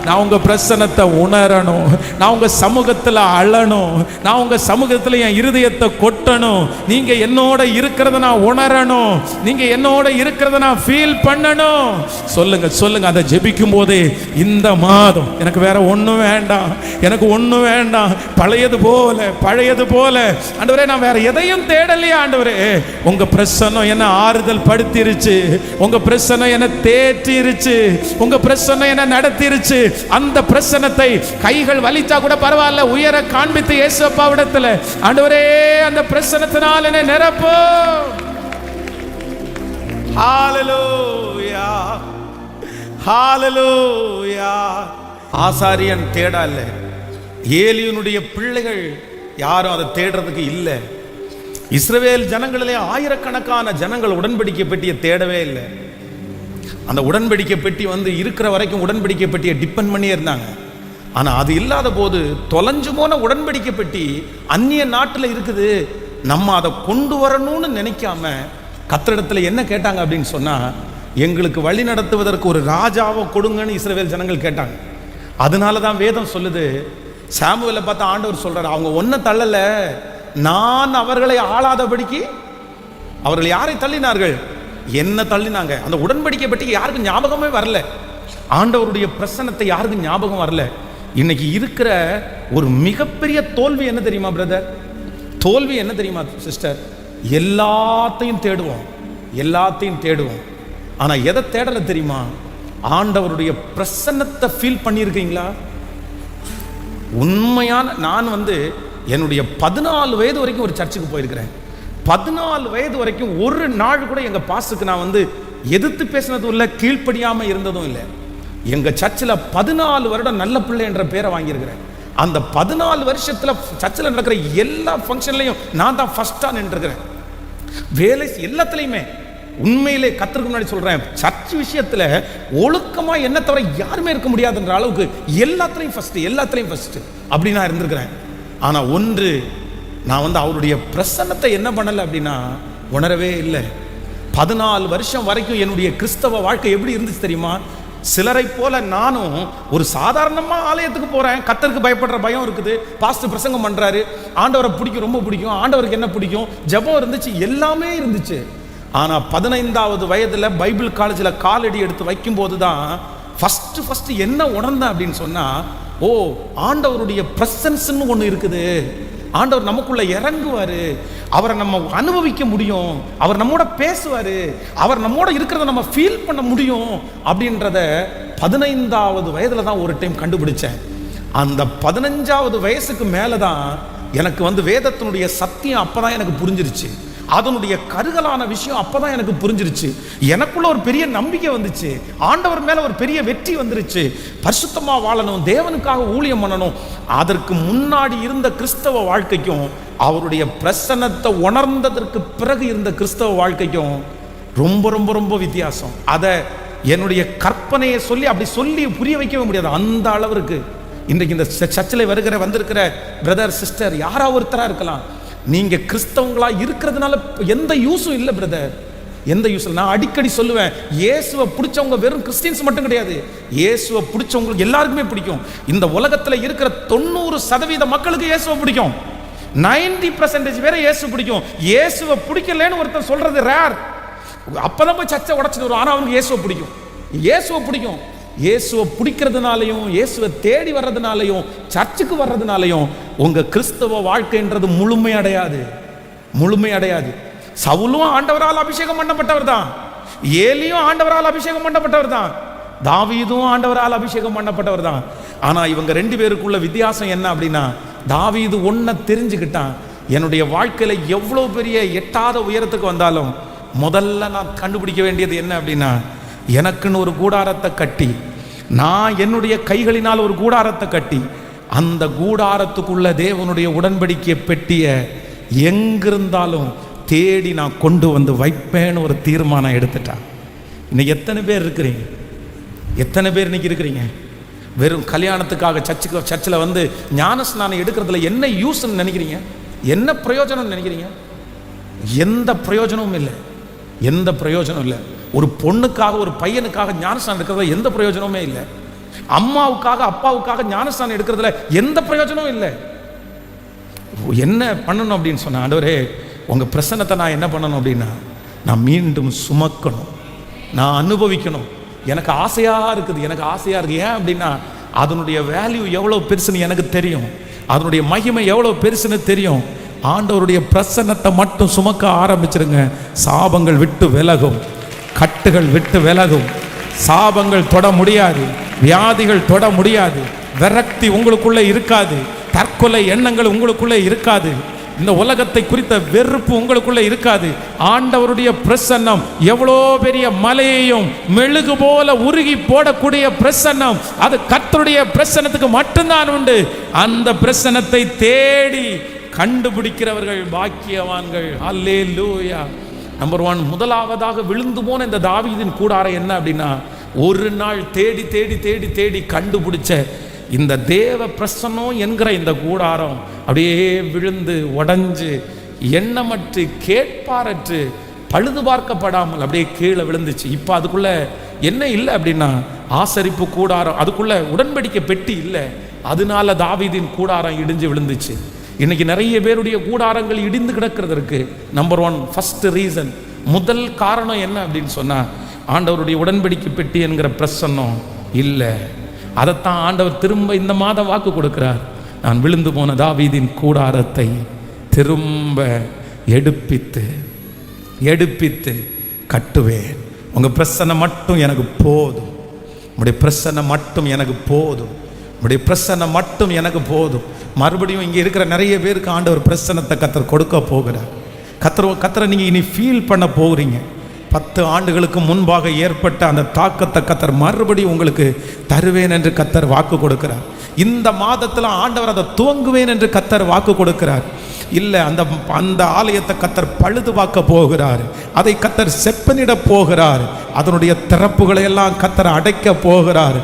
நான் உங்க பிரசன்னத்தை உணரணும், நான் உங்க சமூகத்தில் அழணும், நான் உங்க சமூகத்தில் என் இருதயத்தை கொட்டணும், நீங்க என்னோட இருக்கிறத நான் உணரணும், நீங்க என்னோட இருக்கிறத நான் ஃபீல் பண்ணணும். சொல்லுங்க சொல்லுங்க. அதை ஜெபிக்கும் போதே, இந்த மாதம் எனக்கு வேற ஒண்ணும் வேண்டாம், எனக்கு ஒண்ணும் வேண்டாம், பழையது போல ஆண்டவரே, நான் வேற எதையும் தேடலையே ஆண்டவரே, உங்க பிரசன்னம் என்ன ஆறுதல் படுத்திருச்சு, உங்க பிரசன்னம் என்ன தேற்றிருச்சு, உங்க பிரசன்னம் என்ன நடத்திருச்சு. அந்த பிரசன்னத்தை கைகள் வலிச்சா கூட பரவாயில்ல, உயர காண்பித்து இயேசுப்பாவிடத்துல, ஆண்டவரே அந்த பிரசன்னத்தினால் என்ன நிரப்பு. ஹல்லேலூயா, ஹல்லேலூயா. ஆசாரியன் தேடல, ஏலியனுடைய பிள்ளைகள் யாரும் அதை தேடுறதுக்கு இல்லை. இஸ்ரவேல் ஜனங்களிலே ஆயிரக்கணக்கான ஜனங்கள் உடன்படிக்கை பெட்டியை தேடவே இல்லை. அந்த உடன்படிக்கை பெட்டி வந்து இருக்கிற வரைக்கும் உடன்படிக்கை பெட்டியை டிபெண்ட் பண்ணியே இருந்தாங்க. ஆனால் அது இல்லாத போது தொலைஞ்சு போன உடன்படிக்கை பெட்டி அந்நிய நாட்டில் இருக்குது, நம்ம அதை கொண்டு வரணும்னு நினைக்காம கர்த்தரிடத்தில் என்ன கேட்டாங்க அப்படின்னு சொன்னால், எங்களுக்கு வழி நடத்துவதற்கு ஒரு ராஜாவை கொடுங்கன்னு இஸ்ரவேல் ஜனங்கள் கேட்டாங்க. அதனால தான் வேதம் சொல்லுது, சாமுவேலை பார்த்து ஆண்டவர் சொல்றாரு, அவங்க ஒன்றை தள்ளல, நான் அவர்களை ஆளாதபடிக்கு அவர்கள் யாரை தள்ளினார்கள், என்ன தள்ளினாங்க. அந்த உடன்படிக்கை பற்றி யாருக்கும் ஞாபகமே வரல. ஆண்டவருடைய பிரசன்னத்தை யாருக்கும் ஞாபகம் வரல. இன்னைக்கு இருக்கிற ஒரு மிகப்பெரிய தோல்வி என்ன தெரியுமா பிரதர்? தோல்வி என்ன தெரியுமா சிஸ்டர்? எல்லாத்தையும் தேடுவோம், எல்லாத்தையும் தேடுவோம். ஆனா எதை தேடல தெரியுமா? ஆண்டவருடைய பிரசன்னத்தை ஃபீல் பண்ணியிருக்கீங்களா? உண்மையான நான் என்னுடைய 14 வயது வரைக்கும் ஒரு சர்ச்சுக்கு போயிருக்கிறேன். 14 வயது வரைக்கும் ஒரு நாள் கூட எங்க பாஸ்டருக்கு நான் எதிர்த்து பேசினதும் இல்லை, கீழ்ப்படியாம இருந்ததும் இல்லை. எங்க சர்ச்சில் 14 வருடம் நல்ல பிள்ளை என்ற பேரை வாங்கியிருக்கிறேன். அந்த 14 வருஷத்துல சர்ச்சில் நடக்கிற எல்லா ஃபங்க்ஷன்லையும் நான் தான் ஃபர்ஸ்டா நின்றுக்கிறேன். வேலை எல்லாத்துலையுமே உண்மையிலே கர்த்தருக்கு முன்னாடி சொல்றேன், சர்ச் விஷயத்துல ஒழுக்கமா என்ன தவிர யாருமே இருக்க முடியாதுன்ற அளவுக்கு எல்லாத்துலையும் ஃபர்ஸ்ட், எல்லாத்துலையும் ஃபர்ஸ்ட் அப்படி நான் இருந்திருக்கிறேன். ஆனா ஒன்று, நான் அவருடைய பிரசன்னத்தை என்ன பண்ணல அப்படின்னா உணரவே இல்லை. 14 வருஷம் வரைக்கும் என்னுடைய கிறிஸ்தவ வாழ்க்கை எப்படி இருந்துச்சு தெரியுமா? சிலரை போல நானும் ஒரு சாதாரணமா ஆலயத்துக்கு போறேன், கர்த்தருக்கு பயப்படுற பயம் இருக்குது, பாஸ்டர் பிரசங்கம் பண்றாரு, ஆண்டவரை பிடிக்கும், ரொம்ப பிடிக்கும், ஆண்டவருக்கு என்ன பிடிக்கும், ஜெபம் இருந்துச்சு, எல்லாமே இருந்துச்சு. ஆனா 15வது வயதுல பைபிள் காலேஜில் காலடி எடுத்து வைக்கும் போதுதான் ஃபர்ஸ்ட் என்ன உணர்ந்தேன் அப்படின்னு சொன்னா, ஓ ஆண்டவருடைய பிரசன்ஸ்ன்னு ஒன்று இருக்குது, ஆண்டவர் நமக்குள்ள இறங்குவாரு, அவரை நம்ம அனுபவிக்க முடியும், அவர் நம்மோட பேசுவாரு, அவர் நம்மோட இருக்கிறத நம்ம ஃபீல் பண்ண முடியும் அப்படின்றத 15வது வயதுல தான் ஒரு டைம் கண்டுபிடிச்சேன். அந்த 15வது வயசுக்கு மேலதான் எனக்கு வேதத்தினுடைய சத்தியம் அப்பதான் எனக்கு புரிஞ்சிருச்சு. அதனுடைய கருகலான விஷயம் அப்பதான் எனக்கு புரிஞ்சிருச்சு. எனக்குள்ள ஒரு பெரிய நம்பிக்கை வந்துச்சு, ஆண்டவர் மேல ஒரு பெரிய வெற்றி வந்துருச்சு. பரிசுத்தமா வாழணும், தேவனுக்காக ஊழியம் பண்ணணும். அதற்கு முன்னாடி இருந்த கிறிஸ்தவ வாழ்க்கைக்கும் அவருடைய பிரசன்னத்தை உணர்ந்ததற்கு பிறகு இருந்த கிறிஸ்தவ வாழ்க்கைக்கும் ரொம்ப ரொம்ப ரொம்ப வித்தியாசம். அதை என்னுடைய கற்பனையை சொல்லி அப்படி சொல்லி புரிய வைக்கவே முடியாது. அந்த அளவிற்கு இன்றைக்கு இந்த சர்ச்சில் வந்திருக்கிற பிரதர் சிஸ்டர் யாரா ஒருத்தரா இருக்கலாம், நீங்க கிறிஸ்தவங்களா இருக்கிறதுனால எந்த யூஸும் இல்லை பிரதர், எந்த யூஸ். நான் அடிக்கடி சொல்லுவேன், இயேசுவை பிடிச்சவங்க வெறும் கிறிஸ்டியன்ஸ் மட்டும் கிடையாது, இயேசுவை பிடிச்சவங்களுக்கு எல்லாருக்குமே பிடிக்கும். இந்த உலகத்தில் இருக்கிற 90% மக்களுக்கு இயேசுவை பிடிக்கும், 90% பேரை இயேசு பிடிக்கும். இயேசுவை பிடிக்கலன்னு ஒருத்தர் சொல்றது ரேர். அப்பதான் போய் சர்ச்சை உடைச்சிட்டு வரும், ஆனா அவனுக்கு இயேசுவை பிடிக்கும், இயேசுவை பிடிக்கும். இயேசுவை பிடிக்கிறதுனாலையும் இயேசுவை தேடி வர்றதுனாலையும் சர்ச்சுக்கு வர்றதுனாலையும் உங்க கிறிஸ்தவ வாழ்க்கைன்றது முழுமையடையாது, முழுமையடையாது. சவுலும் ஆண்டவரால் அபிஷேகம் பண்ணப்பட்டவர் தான், ஏலியும் ஆண்டவரால் அபிஷேகம் பண்ணப்பட்டவர் தான், தாவீதும் ஆண்டவரால் அபிஷேகம் பண்ணப்பட்டவர் தான். ஆனா இவங்க 2 பேருக்குள்ள வித்தியாசம் என்ன அப்படின்னா, தாவீது ஒன்ன தெரிஞ்சுக்கிட்டான், என்னுடைய வாழ்க்கையில எவ்வளவு பெரிய எட்டாத உயரத்துக்கு வந்தாலும் முதல்ல நான் கண்டுபிடிக்க வேண்டியது என்ன அப்படின்னா, எனக்குன்னு ஒரு கூடாரத்தை கட்டி, நான் என்னுடைய கைகளினால் ஒரு கூடாரத்தை கட்டி, அந்த கூடாரத்துக்குள்ள தேவனுடைய உடன்படிக்கை பெட்டிய எங்கிருந்தாலும் தேடி நான் கொண்டு வந்து வைப்பேன்னு ஒரு தீர்மானம் எடுத்துட்டான். இன்னைக்கு எத்தனை பேர் இருக்கிறீங்க, எத்தனை பேர் இன்னைக்கு இருக்கிறீங்க வெறும் கல்யாணத்துக்காக சர்ச்சில் ஞானஸ்நானம் எடுக்கிறதுல என்ன யூஸ்ன்னு நினைக்கிறீங்க, என்ன பிரயோஜனம் நினைக்கிறீங்க? எந்த பிரயோஜனமும் இல்லை, எந்த பிரயோஜனம் இல்லை. ஒரு பொண்ணுக்காக ஒரு பையனுக்காக ஞானஸ்நானம் எடுக்கிறதுல எந்த பிரயோஜனமுமே இல்லை. அம்மாவுக்காக அப்பாவுக்காக ஞானஸ்நானம் எடுக்கிறதுல எந்த பிரயோஜனமும் இல்லை. என்ன பண்ணணும் அப்படின்னு சொன்ன, ஆண்டவரே உங்க பிரசன்னத்தை நான் என்ன பண்ணணும் அப்படின்னா, நான் மீண்டும் சுமக்கணும், நான் அனுபவிக்கணும். எனக்கு ஆசையா இருக்குது, எனக்கு ஆசையா இருக்கு. ஏன் அப்படின்னா அதனுடைய வேல்யூ எவ்வளவு பெருசுன்னு எனக்கு தெரியும், அதனுடைய மகிமை எவ்வளவு பெருசுன்னு தெரியும். ஆண்டவருடைய பிரசன்னத்தை மட்டும் சுமக்க ஆரம்பிச்சிருங்க, சாபங்கள் விட்டு விலகும், கட்டுகள் விட்டு விலகும், சாபங்கள் தொட முடியாது, வியாதிகள் தொட முடியாது, விரக்தி உங்களுக்குள்ளே இருக்காது, தற்கொலை எண்ணங்கள் உங்களுக்குள்ளே இருக்காது, இந்த உலகத்தை குறித்த வெறுப்பு உங்களுக்குள்ளே இருக்காது. ஆண்டவருடைய பிரசன்னம் எவ்வளோ பெரிய மலையையும் மெழுகு போல உருகி போடக்கூடிய பிரசன்னம், அது கர்த்தருடைய பிரசன்னத்துக்கு மட்டும்தான் உண்டு. அந்த பிரசன்னத்தை தேடி கண்டுபிடிக்கிறவர்கள் பாக்கியவான்கள். அல்லேலூயா. நம்பர் 1, முதலாவதாக விழுந்து போன இந்த தாவீதின் கூடாரம் என்ன அப்படின்னா, ஒரு நாள் தேடி தேடி தேடி தேடி கண்டுபிடிச்ச இந்த தேவ பிரசன்னம் என்கிற இந்த கூடாரம் அப்படியே விழுந்து உடைஞ்சு எண்ணமற்று கேட்பாரற்று பழுது பார்க்கப்படாமல் அப்படியே கீழே விழுந்துச்சு. இப்போ அதுக்குள்ள என்ன இல்லை அப்படின்னா, ஆசரிப்பு கூடாரம், அதுக்குள்ள உடன்படிக்கை பெட்டி இல்லை, அதனால தாவீதின் கூடாரம் இடிஞ்சு விழுந்துச்சு. இன்னைக்கு நிறைய பேருடைய கூடாரங்கள் இடிந்து கிடக்கிறதுக்கு நம்பர் 1 ஃபர்ஸ்ட் ரீசன், முதல் காரணம் என்ன அப்படின்னு சொன்னா, ஆண்டவருடைய உடன்படிக்கை பெட்டி என்கிற பிரசன்னம் இல்லை. அதைத்தான் ஆண்டவர் திரும்ப இந்த மாதம் வாக்கு கொடுக்கிறார். நான் விழுந்து போன தாவீதின் கூடாரத்தை திரும்ப எடுப்பித்து கட்டுவேன். உங்கள் பிரசன்னம் மட்டும் எனக்கு போதும். உங்களுடைய பிரசன்னம் மட்டும் எனக்கு போதும். உங்களுடைய பிரசன்னம் மட்டும் எனக்கு போதும். மறுபடியும் இங்கே இருக்கிற நிறைய பேருக்கு ஆண்டவர் பிரசன்னத்தை கர்த்தர் கொடுக்க போகிறார். கர்த்தரை நீங்கள் இனி ஃபீல் பண்ண போகிறீங்க. 10 ஆண்டுகளுக்கு முன்பாக ஏற்பட்ட அந்த தாக்கத்தை கர்த்தர் மறுபடியும் உங்களுக்கு தருவேன் என்று கர்த்தர் வாக்கு கொடுக்கிறார். இந்த மாதத்தில் ஆண்டவர் அதை துவங்குவேன் என்று கர்த்தர் வாக்கு கொடுக்கிறார். இல்லை, அந்த ஆலயத்தை கர்த்தர் பழுது பார்க்க போகிறார். அதை கர்த்தர் செப்பனிட போகிறார். அதனுடைய திறப்புகளை எல்லாம் கர்த்தர் அடைக்க போகிறார்.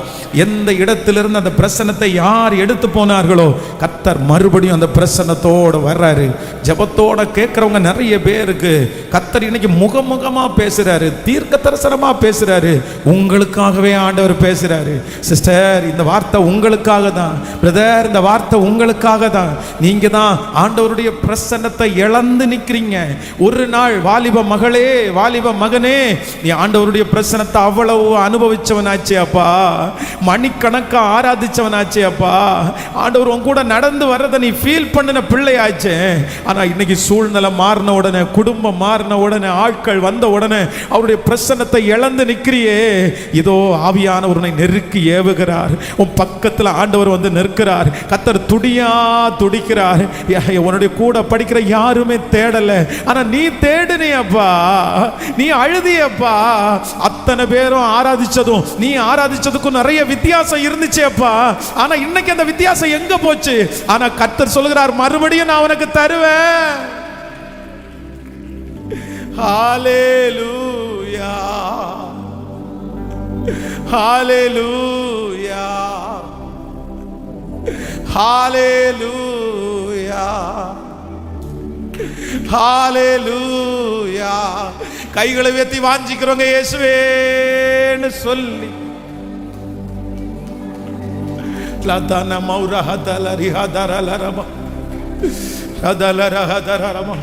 எந்த இடத்திலிருந்து அந்த பிரசன்னத்தை யார் எடுத்து போனார்களோ கர்த்தர் மறுபடியும் அந்த பிரசன்னத்தோடு வர்றாரு. ஜெபத்தோட கேட்குறவங்க நிறைய பேருக்கு கர்த்தர் இன்னைக்கு முகமுகமாக பேசுறாரு, தீர்க்க தரிசனமாக பேசுறாரு. உங்களுக்காகவே ஆண்டவர் பேசுறாரு. சிஸ்டர், இந்த வார்த்தை உங்களுக்காக தான். பிரதர், இந்த வார்த்தை உங்களுக்காக தான். நீங்க தான் ஆண்டவருடைய பிரசன்னத்தை இழந்து நிற்கிறீங்க. ஒரு நாள் வாலிப மகளே, வாலிப மகனே, நீ ஆண்டவருடைய பிரசன்னத்தை அவ்வளவு அனுபவிச்சவனாச்சே அப்பா, மணிக்கணக்கா ஆராதிச்சவனாச்சே அப்பா, ஆண்டவர் உன் கூட நடந்து வர்றதை நீ ஃபீல் பண்ணின பிள்ளையாச்சே. ஆனா இன்னைக்கு சூழ்நிலை மாறின உடனே, குடும்பம் மாறின உடனே, ஆட்கள் வந்த உடனே அவருடைய பிரசன்னத்தை இழந்து நிற்கிறியே. இதோ ஆவியானவர் உன்னை நெருக்கி ஏவுகிறார். உன் பக்கத்தில் ஆண்டவர் வந்து நிற்கிறார். கர்த்தர் துடிக்கிறார். உன்னுடைய கூட படிக்கிற யாருமே தேடல, ஆனா நீ தேடுனியப்பா, நீ அழுதியப்பா. அத்தனை பேரும் ஆராதிச்சதும் நீ ஆராதிச்சதுக்கும் நிறைய வித்தியாசம் இருந்துச்சேப்பா. ஆனா இன்னைக்கு அந்த வித்தியாசம் எங்க போச்சு? ஆனா கர்த்தர் சொல்கிறார், மறுபடியும் நான் உனக்கு தருவேன். ஹல்லேலூயா, ஹல்லேலூயா, ஹல்லேலூயா, ஹல்லேலூயா. கைகளை உயர்த்தி வாஞ்சிக்கிறவங்க இயேசுவேன்னு சொல்லி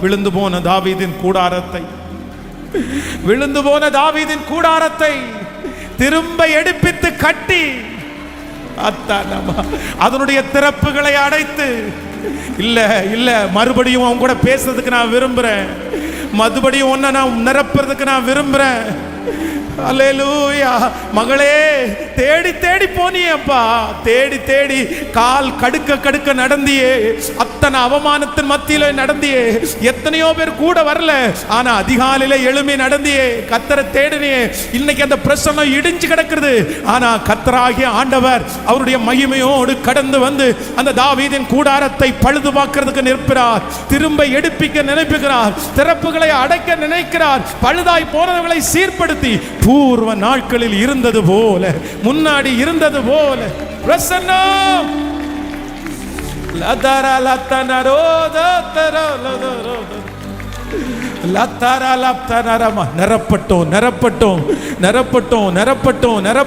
விழுந்து போன தாவீதின் கூடாரத்தை திரும்ப எடுப்பித்து கட்டி அதனுடைய திறப்புகளை அடைத்து, இல்ல மறுபடியும் அவங்க கூட பேசுறதுக்கு நான் விரும்புறேன். மறுபடியும் ஒன்ன நான் நிரப்புறதுக்கு நான் விரும்புறேன். அல்லேலூயா. மகளே, தேடி தேடி போனியப்பா, தேடி கால் கடுக்க நடந்தியே. அத்தனை அவமானத்தின் மத்தியில நடந்தியே. எத்தனையோ பேர் கூட வரல, ஆனா அதிகாலையில எழும்பி நடந்தியே. கர்த்தரை தேடினியே. இன்னைக்கு அந்த பிரசன்னம் இடிஞ்சு கிடக்குது. ஆனா கர்த்தராகிய ஆண்டவர் அவருடைய மகிமையோடு கடந்து வந்து அந்த தாவீதின் கூடாரத்தை பழுது பார்க்கிறதுக்கு நிற்கிறார். திரும்ப எடுப்பிக்க நினைப்புகிறார். திறப்புகளை அடைக்க நினைக்கிறார். பழுதாய் போனவர்களை சீர்படுத்தி பூர்வ நாட்களில் இருந்தது போல, முன்னாடி இருந்தது போல பிரசன்னம்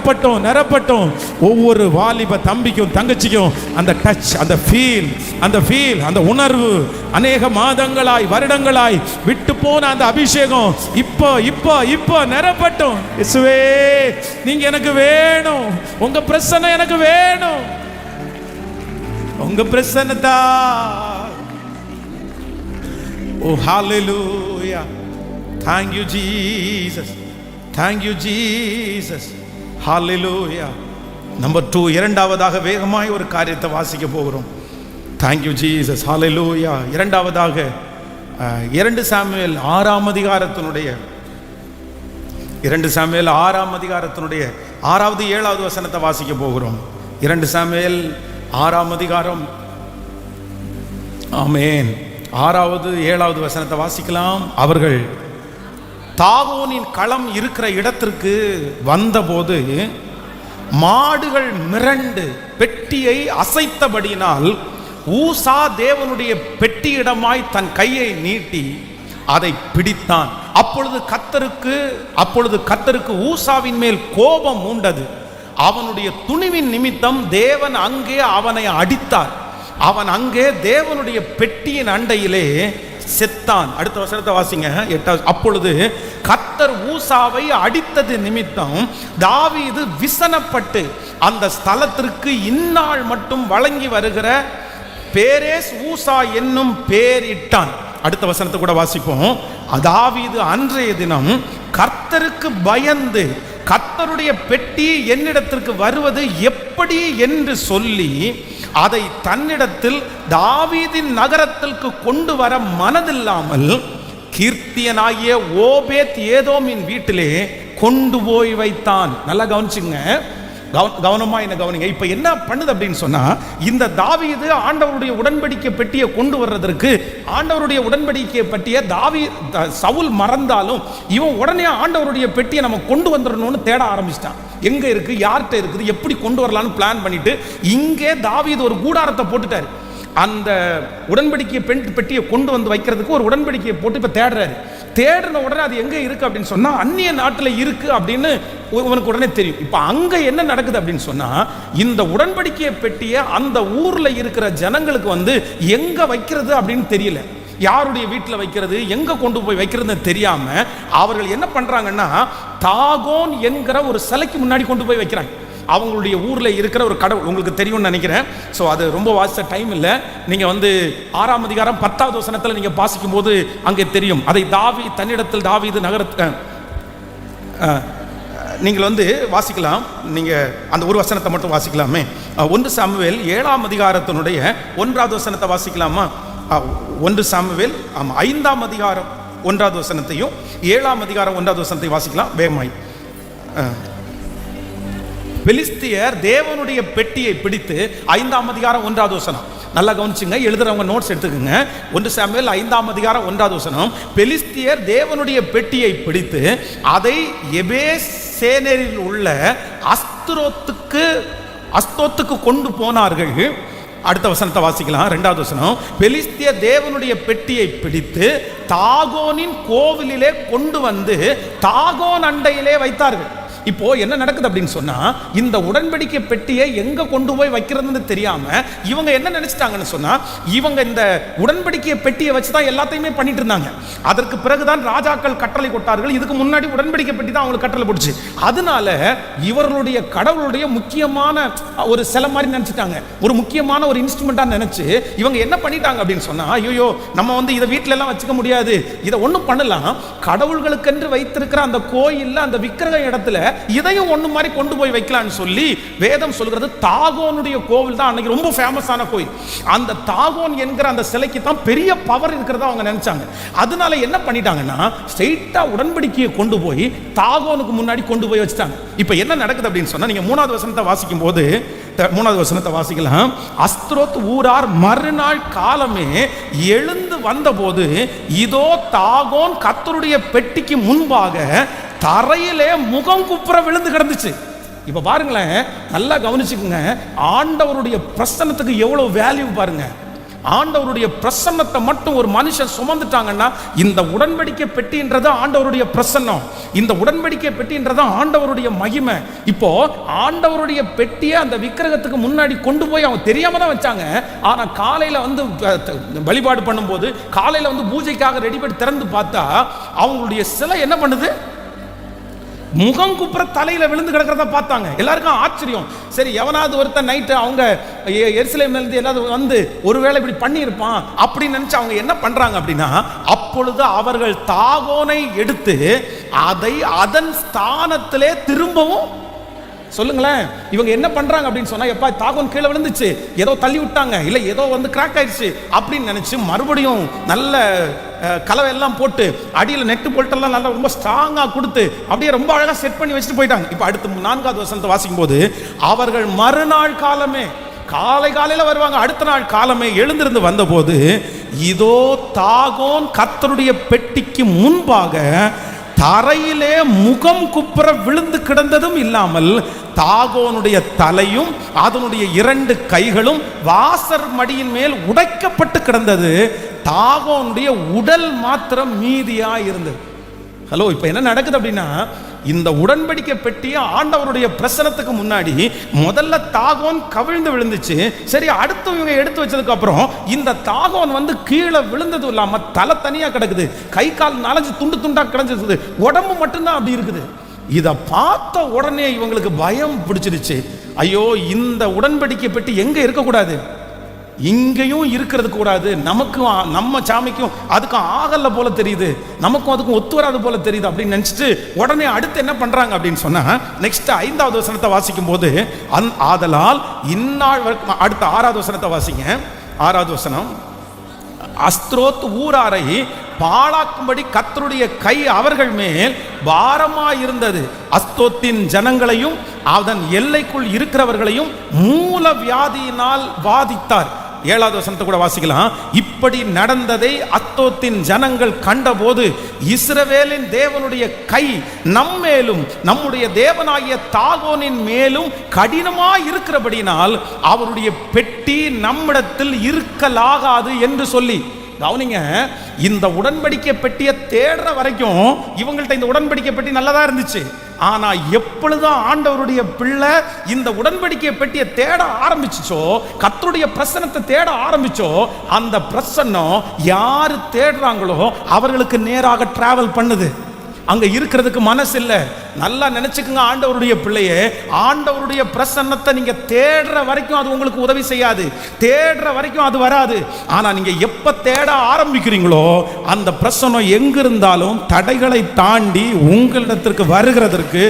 நிரப்பட்டும். ஒவ்வொரு வாலிப தம்பிக்கும் தங்கச்சிக்கும் அந்த டச், அந்த ஃபீல், அந்த உணர்வு அநேக மாதங்களாய் வருடங்களாய் விட்டு போன அந்த அபிஷேகம் இப்போ நிரப்பட்டும். இயேசுவே, நீங்க எனக்கு வேணும். உங்க பிரசன்னம் எனக்கு வேணும். உங்க பிரசன்னதா. Oh, hallelujah. Thank you, Jesus. Thank you, Jesus. Hallelujah. Number 2, இரண்டாவதாக வேகமாய் ஒரு காரியத்தை வாசிக்க போகிறோம். Thank you, Jesus. Hallelujah. இரண்டாவதாக 2 சாமுவேல் 6ஆம் அதிகாரத்தினுடைய 6வது 7வது வசனத்தை வாசிக்க போகிறோம். 2 சாமுவேல் 6ஆம் அதிகாரம், ஆமென், 6வது 7வது வசனத்தை வாசிக்கலாம். அவர்கள் தாவோனின் களம் இருக்கிற இடத்திற்கு வந்தபோது மாடுகள் மிரண்டு பெட்டியை அசைத்தபடியினால் ஊசா தேவனுடைய பெட்டியிடமாய் தன் கையை நீட்டி அதை பிடித்தான். அப்பொழுது கர்த்தருக்கு ஊசாவின் மேல் கோபம் உண்டது. அவனுடைய துணிவின் நிமித்தம் தேவன் அங்கே அவனை அடித்தார். அவன் அங்கே தேவனுடைய பெட்டியின் அண்டையிலே செத்தான். அடுத்த வசனத்தை வாசிங்க, 8. அப்பொழுது கர்த்தர் ஊசாவை அடித்தது நிமித்தம் தாவீது விசனப்பட்டு அந்த ஸ்தலத்திற்கு இந்நாள் மட்டும் வழங்கி வருகிற பேரேஸ் ஊசா என்னும் பேரிட்டான். அடுத்த வசனத்தை கூட வாசிப்போம். தாவீது அன்றைய தினம் கர்த்தருக்கு பயந்து கர்த்தருடைய பெட்டி என்னிடத்திற்கு வருவது எப்படி என்று சொல்லி அதை தன்னிடத்தில் தாவீதின் நகரத்திற்கு கொண்டு வர மனதில்லாமல் கீர்த்தியனாகிய ஓபேத் ஏதோமின் வீட்டிலே கொண்டு போய் வைத்தான். நல்லா கவனிச்சுங்க, கவனமா என்ன கவனிங்க. இப்ப என்ன பண்ணுது அப்படின்னு சொன்னா, இந்த தாவீது ஆண்டவருடைய உடன்படிக்கை பெட்டியை கொண்டு வர்றதற்கு ஆண்டவருடைய உடன்படிக்கை பெட்டியை சவுல் மறந்தாலும் இவன் உடனே ஆண்டவருடைய பெட்டியை நம்ம கொண்டு வந்துடணும்னு தேட ஆரம்பிச்சிட்டான். எங்க இருக்கு, யார்கிட்ட இருக்குது, எப்படி கொண்டு வரலான்னு பிளான் பண்ணிட்டு இங்கே தாவீது ஒரு கூடாரத்தை போட்டுட்டாரு. அந்த உடன்படிக்கை பெட்டியை கொண்டு வந்து வைக்கிறதுக்கு ஒரு உடன்படிக்கையை போட்டு இப்ப தேடுறாரு. தேடின உடனே அது எங்க இருக்கு அப்படின்னு சொன்னா அந்நிய நாட்டில் இருக்கு அப்படின்னு உனக்கு உடனே தெரியும். இப்ப அங்க என்ன நடக்குது அப்படின்னு சொன்னா, இந்த உடன்படிக்கை பெட்டியை அந்த ஊர்ல இருக்கிற ஜனங்களுக்கு வந்து எங்க வைக்கிறது அப்படின்னு தெரியல. யாருடைய வீட்டில் வைக்கிறது, எங்க கொண்டு போய் வைக்கிறதுன்னு தெரியாம அவர்கள் என்ன பண்றாங்கன்னா, தாகோன் என்கிற ஒரு சிலைக்கு முன்னாடி கொண்டு போய் வைக்கிறாங்க. அவங்களுடைய ஊரில் இருக்கிற ஒரு கடவுள், உங்களுக்கு தெரியும்னு நினைக்கிறேன். ஸோ அது ரொம்ப வாசித்த டைம் இல்லை. நீங்கள் வந்து 6ஆம் அதிகாரம் 10வது வசனத்தில் நீங்கள் வாசிக்கும் போது அங்கே தெரியும். அதை தன்னிடத்தில் தாவீது நகரத்து நீங்கள் வந்து வாசிக்கலாம். நீங்கள் அந்த ஒரு வசனத்தை மட்டும் வாசிக்கலாமே. 1 சாமுவேல் 7ஆம் அதிகாரத்தினுடைய 1வது வசனத்தை வாசிக்கலாமா? 1 சாமுவேல் 5ஆம் அதிகாரம் 1வது வசனத்தையும் 7ஆம் அதிகாரம் 1வது வசனத்தையும் வாசிக்கலாம் வேகமாய். பெலிஸ்தியர் தேவனுடைய பெட்டியை பிடித்து 5ஆம் அதிகாரம் 1வது வசனம். நல்லா கவனிச்சுங்க, எழுதுறவங்க நோட்ஸ் எடுத்துக்கோங்க. 1 சாமுவேல் 5ஆம் அதிகாரம் 1வது வசனம். பெலிஸ்தியர் தேவனுடைய பெட்டியை பிடித்து அதை எபேசேனரில் உள்ள அஸ்தோத்துக்கு கொண்டு போனார்கள். அடுத்த வசனத்தை வாசிக்கலாம், 2வது வசனம். பெலிஸ்தியர் தேவனுடைய பெட்டியை பிடித்து தாகோனின் கோவிலிலே கொண்டு வந்து தாகோன் அண்டையிலே வைத்தார்கள். இப்போ என்ன நடக்குது அப்படின்னு சொன்னா, இந்த உடன்படிக்கை பெட்டியை எங்க கொண்டு போய் வைக்கிறதுன்னு தெரியாம இவங்க என்ன நினைச்சிட்டாங்கன்னு சொன்னா, இவங்க இந்த உடன்படிக்கை பெட்டியை வச்சுதான் எல்லாத்தையுமே பண்ணிட்டு இருந்தாங்க. அதற்கு பிறகுதான் ராஜாக்கள் கட்டளை கொட்டார்கள். இதுக்கு முன்னாடி உடன்படிக்கை பெட்டி தான் அவங்களுக்கு கட்டளை போட்டுச்சு. அதனால இவர்களுடைய கடவுளுடைய முக்கியமான ஒரு சிலை மாதிரி நினைச்சிட்டாங்க, ஒரு முக்கியமான ஒரு இன்ஸ்ட்ருமெண்டா நினைச்சு இவங்க என்ன பண்ணிட்டாங்க அப்படின்னு சொன்னா, ஐயோ நம்ம வந்து இதை வீட்டுல எல்லாம் வச்சுக்க முடியாது, இதை ஒண்ணும் பண்ணலாம், கடவுள்களுக்கென்று வைத்திருக்கிற அந்த கோயில்ல அந்த விக்கிரக இடத்துல இதையும் ஒண்ணு மாதிரி கொண்டு போய் வைக்கலாம்னு சொல்லி வேதம் சொல்கிறது. தாகோனுடைய கோவில் தான் அன்னைக்கு ரொம்ப ஃபேமஸான கோயில். அந்த தாகோன் என்கிற அந்த சிலைக்கு தான் பெரிய பவர் இருக்கிறதா அவங்க நினைச்சாங்க. அதனால என்ன பண்ணிட்டாங்கன்னா, ஸ்ட்ரைட்டா உடன்படிக்கையை கொண்டு போய் தாகோனுக்கு முன்னாடி கொண்டு போய் வச்சுட்டாங்க. இப்போ என்ன நடக்குது அப்படின்னு சொன்னா, நீங்க 3வது வசனத்தை வாசிக்கும் போது 3வது வசனத்தை வாசிக்கலாம். அஸ்தரோத் ஊரார் மறுநாள் காலமே எழுந்து வந்தபோது இதோ தாகோன் கர்த்தருடைய பெட்டிக்கு முன்பாக தரையிலே முகம் குப்புற விழுந்து கிடந்துச்சு. இப்ப பாருங்களேன், நல்லா கவனிச்சுக்குங்க, ஆண்டவருடைய பிரசன்னத்துக்கு எவ்வளவு வேல்யூ பாருங்க. ஆண்டவருடைய பிரசன்னத்தை மட்டும் ஒரு மனுஷன் சுமந்துட்டாங்கன்னா, இந்த உடன்படிக்கை பெட்டின்றது ஆண்டவருடைய பிரசன்னம், இந்த உடன்படிக்கை பெட்டின்றது ஆண்டவருடைய மகிமை. இப்போ ஆண்டவருடைய பெட்டியை அந்த விக்கிரகத்துக்கு முன்னாடி கொண்டு போய் அவங்க தெரியாம தான் வச்சாங்க. ஆனா காலையில வந்து வழிபாடு பண்ணும்போது, காலையில வந்து பூஜைக்காக ரெடி பண்ணி திறந்து பார்த்தா அவங்களுடைய சிலை என்ன பண்ணுது, முகம் குப்புற தலையில விழுந்து கிடக்கிறத பார்த்தாங்க. எல்லாருக்கும் ஆச்சரியம். சரி, எவனாவது ஒருத்தன் நைட்டு அவங்க எருசலேம்ல இருந்து எல்லாரும் வந்து ஒருவேளை இப்படி பண்ணியிருப்பான் அப்படின்னு நினைச்சு அவங்க என்ன பண்றாங்க அப்படின்னா, அப்பொழுது அவர்கள் தாகோனை எடுத்து அதை அதன் ஸ்தானத்திலே திரும்பவும், சொல்லுங்களேன், இவங்க என்ன பண்றாங்க அப்படின்னு சொன்னா, எப்பா தாகோன் கீழே விழுந்துச்சு, ஏதோ தள்ளி விட்டாங்க, இல்ல ஏதோ வந்து கிராக் ஆயிடுச்சு அப்படின்னு நினைச்சு மறுபடியும் நல்ல கலவை எல்லாம் போட்டு அடியில் நெட்டு போல்ட்டெல்லாம் நல்லா ரொம்ப ஸ்ட்ராங்கா கொடுத்து அப்படியே ரொம்ப அழகா செட் பண்ணி வச்சுட்டு போயிட்டாங்க. இப்போ அடுத்து 4வது வசனத்தை வாசிக்கும் போது, அவர்கள் மறுநாள் காலமே, காலையில வருவாங்க, அடுத்த நாள் காலமே எழுந்திருந்து வந்தபோது இதோ தாகோன் கர்த்தருடைய பெட்டிக்கு முன்பாக தரையிலே முகம் குப்புற விழுந்து கிடந்ததும் இல்லாமல் தாகோனுடைய தலையும் அதனுடைய 2 கைகளும் வாசர் மடியின் மேல் உடைக்கப்பட்டு கிடந்தது. தாகோனுடைய உடல் மாத்திரம் மீதியா இருந்தது. ஹலோ, இப்போ என்ன நடக்குது அப்படின்னா, இந்த உடன்படிக்கை பெட்டியை ஆண்டவருடைய பிரசனத்துக்கு முன்னாடி முதல்ல தாகோன் கவிழ்ந்து விழுந்துச்சு. சரி, அடுத்து இவங்க எடுத்து வச்சதுக்கு அப்புறம் இந்த தாகோன் வந்து கீழே விழுந்தது இல்லாம தலை தனியா கிடக்குது, கை கால் நனைஞ்சு துண்டு துண்டா கிடஞ்சிருக்குது, உடம்பு மட்டும்தான் அப்படி இருக்குது. இதை பார்த்த உடனே இவங்களுக்கு பயம் பிடிச்சிருச்சு. ஐயோ, இந்த உடன்படிக்கை பெட்டி எங்க இருக்கக்கூடாது, இங்கேயும் இருக்கிறது கூடாது, நமக்கும் நம்ம சாமிக்கும் அதுக்கும் ஆகல போல தெரியுது, நமக்கும் அதுக்கும் ஒத்து வராது போல தெரியுது அப்படின்னு நினைச்சிட்டு உடனே அடுத்து என்ன பண்றாங்க அப்படின்னு சொன்னா, நெக்ஸ்ட் 5வது வசனத்தை வாசிக்கும் போது, ஆதலால் இந்நாள் அடுத்த 6வது வசனத்தை வாசிங்க. 6வது வசனம், அஸ்திரோத் ஊராரை பாழாக்கும்படி கர்த்தருடைய கை அவர்கள் மேல் பாரமாயிருந்தது. அஸ்தோத்தின் ஜனங்களையும் அதன் எல்லைக்குள் இருக்கிறவர்களையும் மூல வியாதியினால் வாதித்தார். 7வது வசனத்தை கூட வாசிக்கலாம். இப்படி நடந்ததை அஸ்தோத்தின் ஜனங்கள் கண்டபோது இஸ்ரவேலின் தேவனுடைய கை நம்மேலும் நம்முடைய தேவனாகிய தாகோனின் மேலும் கடினமாய் இருக்கிறபடினால் அவருடைய பெட்டி நம்மிடத்தில் இருக்கலாகாது என்று சொல்லி. கவனிங்க, இந்த உடன்படிக்கை பெட்டியை தேடுற வரைக்கும் இவங்கள்ட்ட இந்த உடன்படிக்கை பெட்டி நல்லதா இருந்துச்சு. ஆனா எப்பொழுதும் ஆண்டவருடைய பிள்ளை இந்த உடன்படிக்கை பெட்டியை தேட ஆரம்பிச்சோ, கர்த்தருடைய பிரசன்னத்தை தேட ஆரம்பிச்சோ, அந்த பிரசன்னம் யாரு தேடுறாங்களோ அவர்களுக்கு நேராக டிராவல் பண்ணுது. அங்க இருக்கிறதுக்கு மனசு இல்லை. நல்லா நினைச்சுக்குங்க, ஆண்டவருடைய பிள்ளையே, ஆண்டவருடைய பிரசன்னத்தை நீங்க தேடுற வரைக்கும் அது உங்களுக்கு உதவி செய்யாது, தேடுற வரைக்கும் அது வராது. ஆனா நீங்க எப்ப தேட ஆரம்பிக்கிறீங்களோ அந்த பிரசன்னம் எங்கிருந்தாலும் தடைகளை தாண்டி உங்களிடத்திற்கு வருகிறதற்கு,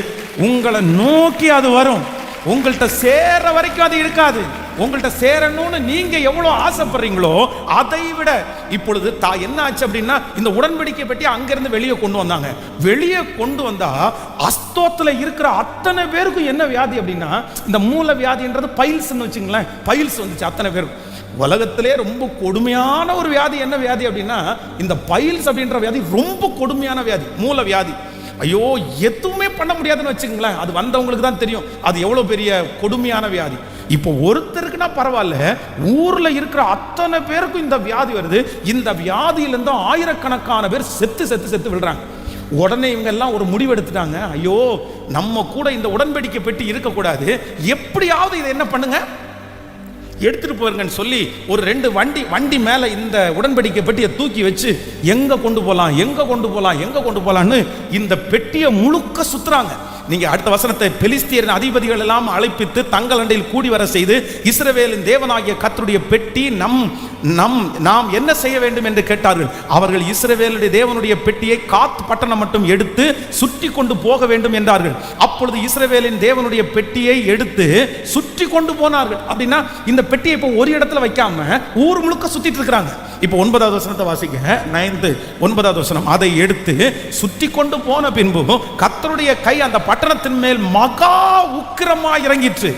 உங்களை நோக்கி அது வரும். உங்கள்கிட்ட சேர வரைக்கும் அது இருக்காது. உங்கள்கிட்ட சேரணும்னு நீங்க எவ்வளவு ஆசைப்படுறீங்களோ அதை விட இப்பொழுது என்ன ஆச்சு அப்படின்னா, இந்த உடன்படிக்கை பற்றி அங்கிருந்து வெளியே கொண்டு வந்தாங்க. வெளியே கொண்டு வந்தா அஸ்தோத்துல இருக்கிற அத்தனை பேருக்கும் என்ன வியாதி அப்படின்னா, இந்த மூல வியாதின்றது பைல்ஸ்ன்னு வச்சுங்களேன், பைல்ஸ் வந்துச்சு அத்தனை பேருக்கும். உலகத்திலே ரொம்ப கொடுமையான ஒரு வியாதி என்ன வியாதி அப்படின்னா, இந்த பைல்ஸ் அப்படின்ற வியாதி ரொம்ப கொடுமையான வியாதி, மூல வியாதி. ஐயோ, எதுவுமே பண்ண முடியாதுன்னு வச்சுங்களேன், அது வந்தவங்களுக்கு தான் தெரியும் அது எவ்வளவு பெரிய கொடுமையான வியாதி. இப்போ ஒருத்தருக்குன்னா பரவாயில்ல, ஊர்ல இருக்கிற அத்தனை பேருக்கும் இந்த வியாதி வருது. இந்த வியாதியிலிருந்து ஆயிரக்கணக்கான பேர் செத்து செத்து செத்து விழுறாங்க. உடனே இவங்க எல்லாம் ஒரு முடிவு எடுத்துட்டாங்க, ஐயோ நம்ம கூட இந்த உடன்படிக்கை பெட்டி இருக்கக்கூடாது, எப்படியாவது இதை என்ன பண்ணுங்க எடுத்துட்டு போயிருங்கன்னு சொல்லி ஒரு 2 வண்டி மேல இந்த உடன்படிக்கை பெட்டியை தூக்கி வச்சு எங்க கொண்டு போலாம்னு இந்த பெட்டியை முழுக்க சுத்துறாங்க. நீங்க அடுத்த வசனத்தை, பெலிஸ்தியரின் அதிபதிகள் எல்லாம் அழைப்பித்து தங்கள் அண்டையில் கூடி வர செய்து இஸ்ரவேலின் தேவனாகிய கர்த்தருடைய பெட்டி நாம் என்ன செய்ய வேண்டும் என்று கேட்டார்கள். அவர்கள் இஸ்ரவேலுடைய தேவனுடைய பெட்டியை காத் பட்டணம் மட்டும் எடுத்து சுற்றி கொண்டு போக வேண்டும் என்றார்கள். அப்பொழுது இஸ்ரவேலின் தேவனுடைய பெட்டியை எடுத்து சுற்றி கொண்டு போனார்கள். அப்படின்னா இந்த பெட்டியை இப்போ ஒரு இடத்துல வைக்காம ஊர் முழுக்க சுத்திட்டு இருக்கிறாங்க. இப்போ 9வது வசனத்தை வாசிக்க. 9வது வசனம், அதை எடுத்து சுற்றி கொண்டு போன பின்பு கர்த்தருடைய கை அந்த பட்டணத்தின் மேல் மகா உக்கிரமாய் இறங்கிற்று.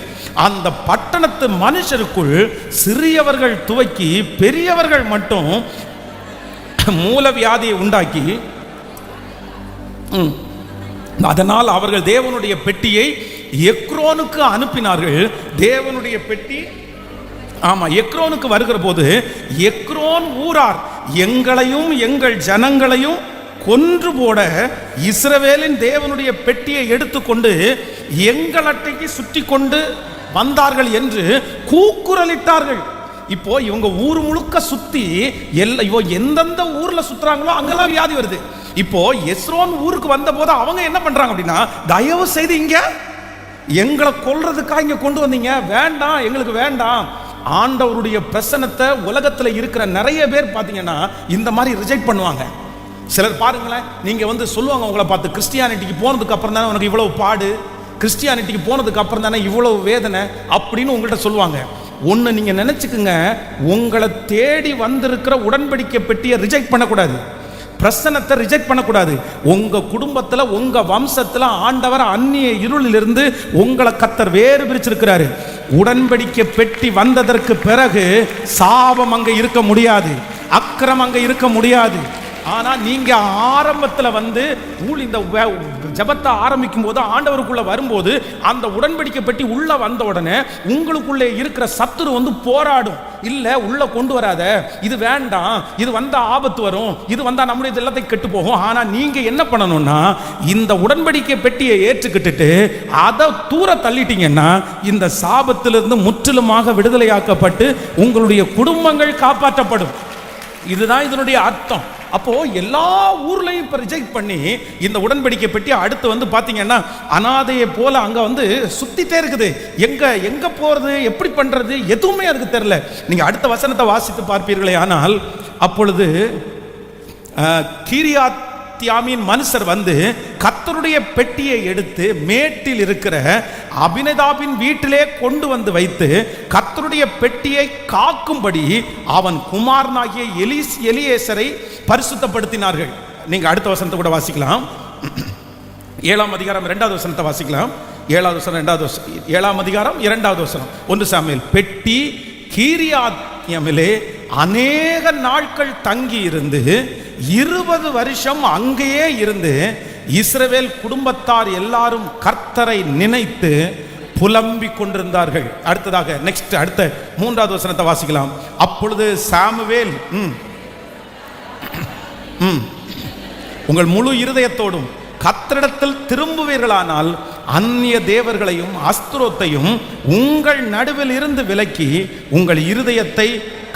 அந்த பட்டணத்து மனுஷருக்குள் சிறியவர்கள் துவக்கி பெரியவர்கள் மட்டும் மூல வியாதியை உண்டாக்கி, அதனால் அவர்கள் தேவனுடைய பெட்டியை எக்ரோனுக்கு அனுப்பினார்கள். தேவனுடைய பெட்டி எக்ரோனுக்கு வருகிற போது எக்ரோன் ஊரார் எங்களையும் எங்கள் ஜனங்களையும் கொன்று போட இஸ்ரவேலின் தேவனுடைய பெட்டியை எடுத்துக்கொண்டு எங்கள் அட்டைக்கு சுற்றி கொண்டு வந்தார்கள் என்று கூக்குரலிட்டார்கள். இப்போ இவங்க ஊர் முழுக்க சுத்தி எந்தெந்த ஊர்ல சுத்துறாங்களோ அங்கெல்லாம் வியாதி வருது. இப்போ எஸ்ரோன் ஊருக்கு வந்த போது அவங்க என்ன பண்றாங்க அப்படின்னா, தயவு செய்து இங்க எங்களை கொல்றதுக்காக இங்க கொண்டு வந்தீங்க, வேண்டாம், எங்களுக்கு வேண்டாம். ஆண்டவருடைய பிரசன்னத்தை உலகத்துல இருக்கிற நிறைய பேர் பாத்தீங்கன்னா இந்த மாதிரி ரிஜெக்ட் பண்ணுவாங்க. சிலர் பாருங்களேன், நீங்க சொல்லுவாங்க உங்களை பார்த்து, கிறிஸ்டியானிட்டிக்கு போனதுக்கு அப்புறம் தானே உனக்கு இவ்வளவு பாடு, கிறிஸ்டியானிட்டிக்கு போனதுக்கு அப்புறம் தானே இவ்வளவு வேதனை அப்படின்னு உங்கள்கிட்ட சொல்லுவாங்க. ஒன்று நீங்க நினைச்சுக்குங்க, உங்களை தேடி வந்திருக்கிற உடன்படிக்கை பெட்டியை ரிஜெக்ட் பண்ணக்கூடாது, பிரசன்னத்தை ரிஜெக்ட் பண்ணக்கூடாது. உங்க குடும்பத்துல உங்க வம்சத்துல ஆண்டவர் அந்நிய இருளிலிருந்து உங்களை கர்த்தர் வேறு பிரிச்சிருக்கிறாரு. உடன்படிக்கை பெட்டி வந்ததற்கு பிறகு சாபம் அங்க இருக்க முடியாது, அக்கிரம் அங்க இருக்க முடியாது, ஆனா நீங்க ஆரம்பத்துல வந்து இந்த ஜெபத்தை ஆரம்பிக்கும் போது ஆண்டவருக்குள்ள வரும்போது அந்த உடன்படிக்கை பெட்டி உள்ள வந்த உடனே உங்களுக்குள்ளே இருக்கிற சத்துரு வந்து போராடும். இல்ல உள்ள கொண்டு வராத, இது வேண்டாம், இது வந்தா ஆபத்து வரும், இது வந்தா நம்முடைய எல்லாத்தையும் கெட்டு போகும். ஆனா நீங்க என்ன பண்ணணும்னா இந்த உடன்படிக்கை பெட்டியை ஏற்றுக்கிட்டு அதை தூர தள்ளிட்டீங்கன்னா இந்த சாபத்திலிருந்து முற்றிலுமாக விடுதலையாக்கப்பட்டு உங்களுடைய குடும்பங்கள் காப்பாற்றப்படும். இதுதான் இதனுடைய அர்த்தம். அப்போ எல்லா ஊர்லயும் இப்ப ரிஜெக்ட் பண்ணி இந்த உடன்படிக்கை பெட்டி அடுத்து வந்து பாத்தீங்கன்னா அனாதையை போல அங்க வந்து சுத்திட்டே இருக்குது. எங்க போறது, எப்படி பண்றது, எதுவுமே அதுக்கு தெரியல. நீங்க அடுத்த வசனத்தை வாசித்து பார்ப்பீர்களே ஆனால் அப்பொழுது கீரியாத்தியாமின் மனுஷர் வந்து கர்த்தருடைய பெட்டியை எடுத்து மேட்டில் இருக்கிற அபினதாபின் வீட்டிலே கொண்டு வந்து வைத்து கர்த்தருடைய பெட்டியை காக்கும்படி அவன் குமாரனாகிய எலியேசரை பரிசுத்தப்படுத்தினார்கள். நீங்க அடுத்த வசனத்தை கூட வாசிக்கலாம். 7ஆம் அதிகாரம் 2வது வசனத்தை வாசிக்கலாம். 7வது வசனம் 2வது வசனம் 7ஆம் அதிகாரம் 2வது வசனம் 1 சாமுவேல். பெட்டி கீரியாத்தியாமிலே அநேக நாட்கள் தங்கி இருந்து 20 வருஷம் அங்கேயே இருந்து இஸ்ரவேல் குடும்பத்தார் எல்லாரும் கர்த்தரை நினைத்து புலம்பிக் கொண்டிருந்தார்கள். அடுத்ததாக அடுத்த 3வது வசனத்தை வாசிக்கலாம். அப்பொழுது சாமுவேல் உங்கள் முழு இருதயத்தோடும் கர்த்தரிடத்தில் திரும்புவீர்களானால் அந்நிய தேவர்களையும் அஸ்திரோத்தையும் உங்கள் நடுவில் இருந்து விலக்கி உங்கள் இருதயத்தை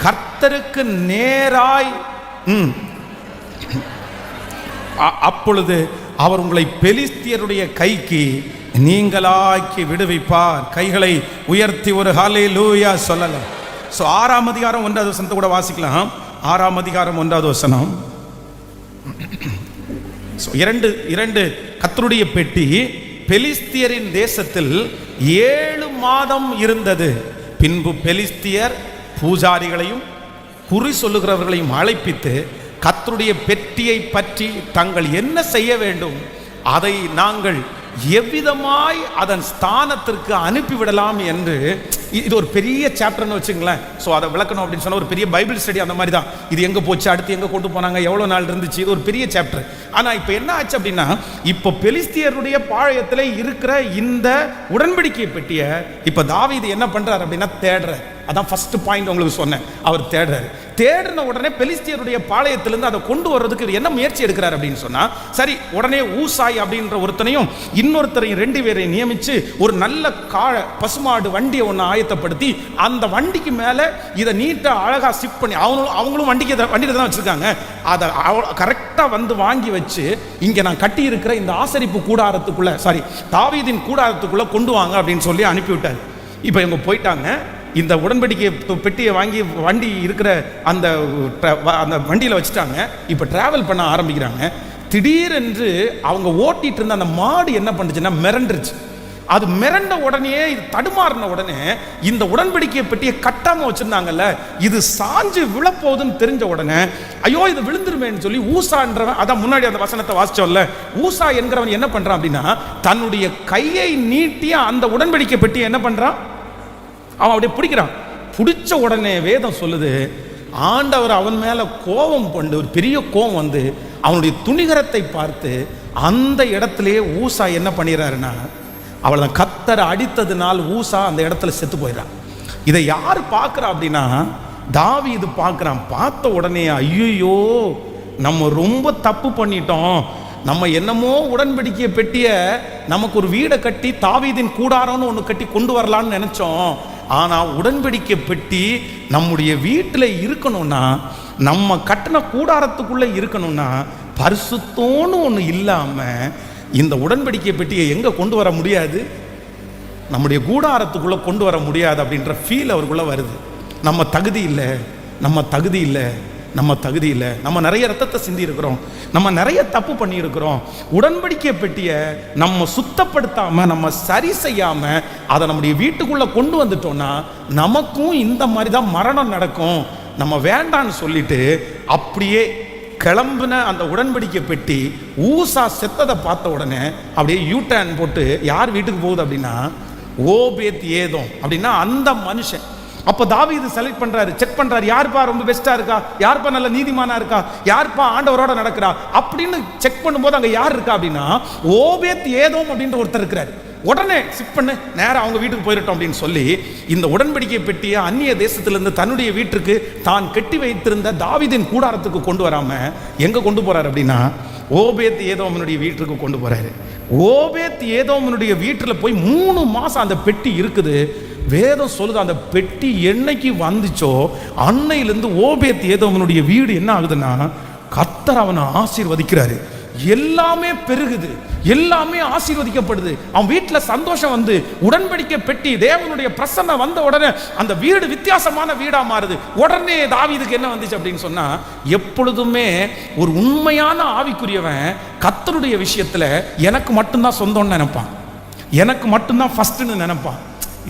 கர்த்தருக்கு நேராய் அப்பொழுது அவர் உங்களை பெலிஸ்தியருடைய கைக்கு நீங்களாக்கி விடுவிப்பார். கைகளை உயர்த்தி ஒரு ஹல்லேலூயா சொல்லலாம். 6ஆம் அதிகாரம் 1வது வசனத்தை கூட வாசிக்கலாம். 6ஆம் அதிகாரம் 1வது வசனம். இரண்டு கர்த்தருடைய பெட்டி பெலிஸ்தியரின் தேசத்தில் 7 மாதம் இருந்தது. பின்பு பெலிஸ்தியர் பூஜாரிகளையும் குறி சொல்லுகிறவர்களையும் அழைப்பித்து கர்த்தருடைய பெட்டியை பற்றி தாங்கள் என்ன செய்ய வேண்டும், அதை நாங்கள் எவ்விதமாய் அதன் ஸ்தானத்திற்கு அனுப்பிவிடலாம் என்று, இது ஒரு பெரிய சாப்டர்னு வச்சுங்களேன். ஸோ அதை விளக்கணும் அப்படின்னு சொன்னால் ஒரு பெரிய பைபிள் ஸ்டடி அந்த மாதிரி தான். இது எங்கே போச்சு, அடுத்து எங்கே கொண்டு போனாங்க, எவ்வளோ நாள் இருந்துச்சு, இது ஒரு பெரிய சாப்டர். ஆனால் இப்போ என்ன ஆச்சு அப்படின்னா, இப்போ பெலிஸ்தியருடைய பாளையத்தில் இருக்கிற இந்த உடன்படிக்கை பெட்டியை இப்போ தாவீது என்ன பண்ணுறாரு அப்படின்னா தேடுறார். அதான் ஃபர்ஸ்ட் பாயிண்ட் உங்களுக்கு சொன்னேன். அவர் தேடுறாரு. தேடின உடனே பெலிஸ்தியருடைய பாளையத்திலிருந்து அதை கொண்டு வர்றதுக்கு என்ன முயற்சி எடுக்கிறார் அப்படின்னு சொன்னா, சரி உடனே ஊசாய் அப்படின்ற ஒருத்தனையும் இன்னொருத்தரையும் 2 பேரை நியமிச்சு ஒரு நல்ல பசுமாடு வண்டியை ஒன்று ஆயத்தப்படுத்தி அந்த வண்டிக்கு மேலே இதை நீட்டா அழகா ஷிஃப்ட் பண்ணி அவங்களும் வண்டியில தான் வச்சிருக்காங்க. அதை கரெக்டாக வந்து வாங்கி வச்சு இங்கே நான் கட்டி இருக்கிற இந்த ஆசரிப்பு கூடாரத்துக்குள்ள, தாவீதின் கூடாரத்துக்குள்ள கொண்டு வாங்க அப்படின்னு சொல்லி அனுப்பிவிட்டார். இப்போ இவங்க போயிட்டாங்க. இந்த உடன்படிக்கை பெட்டியை வாங்கி வண்டி இருக்கிற அந்த வண்டியில் வச்சுட்டாங்க. இப்போ டிராவல் பண்ண ஆரம்பிக்கிறாங்க. திடீரென்று அவங்க ஓட்டிட்டு இருந்த அந்த மாடு என்ன பண்ணுச்சுன்னா மிரண்டுருச்சு. அது மிரண்ட உடனே, இது தடுமாறின உடனே இந்த உடன்படிக்கை பெட்டியை கட்டாம வச்சிருந்தாங்கல்ல, இது சாஞ்சு விழப்போகுதுன்னு தெரிஞ்ச உடனே ஐயோ இது விழுந்துருமேன்னு சொல்லி ஊசான்றவன், அதான் முன்னாடி அந்த வசனத்தை வாசிச்சோம்ல, ஊசா என்கிறவன் என்ன பண்றான் அப்படின்னா தன்னுடைய கையை நீட்டிய அந்த உடன்படிக்கை பெட்டியை என்ன பண்றான், அவன் அப்படியே பிடிக்கிறான். பிடிச்ச உடனே வேதம் சொல்லுது, ஆண்டவர் அவன் மேல கோபம் கொண்டு ஒரு பெரிய கோபம் வந்து அவனுடைய துணிகரத்தை பார்த்து அந்த இடத்துலயே ஊசா என்ன பண்ணிடுறாருன்னா, அவளை கர்த்தர் அடித்ததுனால் ஊசா அந்த இடத்துல செத்து போயிடறான். இதை யார் பார்க்குறா அப்படின்னா தாவீது பார்க்குறான். பார்த்த உடனே ஐயோ நம்ம ரொம்ப தப்பு பண்ணிட்டோம், நம்ம என்னமோ உடன்படிக்கைய பெட்டிய நமக்கு ஒரு வீடை கட்டி தாவீதின் கூடாரம்னு ஒன்று கட்டி கொண்டு வரலான்னு நினைச்சோம். ஆனால் உடன்படிக்கை பெட்டி நம்முடைய வீட்டில் இருக்கணும்னா, நம்ம கட்டின கூடாரத்துக்குள்ளே இருக்கணும்னா பரிசுத்தோன்னு ஒன்று இல்லாமல் இந்த உடன்படிக்கை பெட்டியை எங்கே கொண்டு வர முடியாது, நம்முடைய கூடாரத்துக்குள்ளே கொண்டு வர முடியாது அப்படின்ற ஃபீல் அவருக்குள்ளே வருது. நம்ம தகுதி இல்லை, நம்ம தகுதி இல்லை, நம்ம தகுதி இல்லை, நம்ம நிறைய ரத்தத்தை சிந்தி இருக்கிறோம், நம்ம நிறைய தப்பு பண்ணியிருக்கிறோம். உடன்படிக்கை பெட்டியை நம்ம சுத்தப்படுத்தாமல், நம்ம சரி செய்யாமல் அதை நம்முடைய வீட்டுக்குள்ளே கொண்டு வந்துட்டோம்னா நமக்கும் இந்த மாதிரி தான் மரணம் நடக்கும், நம்ம வேண்டான்னு சொல்லிட்டு அப்படியே கிளம்புன அந்த உடன்படிக்கை பெட்டி ஊசா செத்ததை பார்த்த உடனே அப்படியே யூட்டர்ன் போட்டு யார் வீட்டுக்கு போகுது அப்படின்னா ஓபேத் ஏதோம் அப்படின்னா அந்த மனுஷன். அப்போ தாவீது செலக்ட் பண்றாரு, செக் பண்றாரு, யாருப்பா ரொம்ப பெஸ்டா இருக்கா, யாருப்பா நல்ல நீதிமானா இருக்கா, யாருப்பா ஆண்டவரோட நடக்கிறா அப்படின்னு செக் பண்ணும்போது அங்க யார் இருக்கா அப்படின்னா ஓபேத் ஏதோம் அப்படின்ற ஒருத்தர் இருக்கிறார். உடனே சிப் பண்ணு, நேரம் அவங்க வீட்டுக்கு போயிட்டோம் அப்படின்னு சொல்லி இந்த உடன்படிக்கை பெட்டியை அந்நிய தேசத்திலிருந்து தன்னுடைய வீட்டுக்கு தான் கட்டி வைத்திருந்த தாவீதின் கூடாரத்துக்கு கொண்டு வராம எங்க கொண்டு போறாரு அப்படின்னா ஓபேத் ஏதோமனுடைய வீட்டுக்கு கொண்டு போறாரு. ஓபேத் ஏதோமனுடைய வீட்டில் போய் 3 மாசம் அந்த பெட்டி இருக்குது. வேதம் சொல்லுது அந்த பெட்டி என்னைக்கு வந்துச்சோ அன்னையிலிருந்து ஓபேத் ஏதோமனுடைய வீடு என்ன ஆகுதுன்னா கர்த்தர் அவனை ஆசீர்வதிக்கிறாரு. எல்லாமே பெருகுது, எல்லாமே ஆசீர்வதிக்கப்படுது. அவன் வீட்டில் சந்தோஷம் வந்து உடன்படிக்கை பெட்டி தேவனுடைய பிரசன்னம் வந்த உடனே அந்த வீடு வித்தியாசமான வீடா மாறுது. உடனே தாவீதுக்கு என்ன வந்துச்சு அப்படின்னு சொன்னா, எப்பொழுதுமே ஒரு உண்மையான ஆவிக்குரியவன் கர்த்தருடைய விஷயத்துல எனக்கு மட்டும்தான் சொந்தம்னு நினைப்பான், எனக்கு மட்டும்தான் ஃபர்ஸ்ட்னு நினைப்பான்.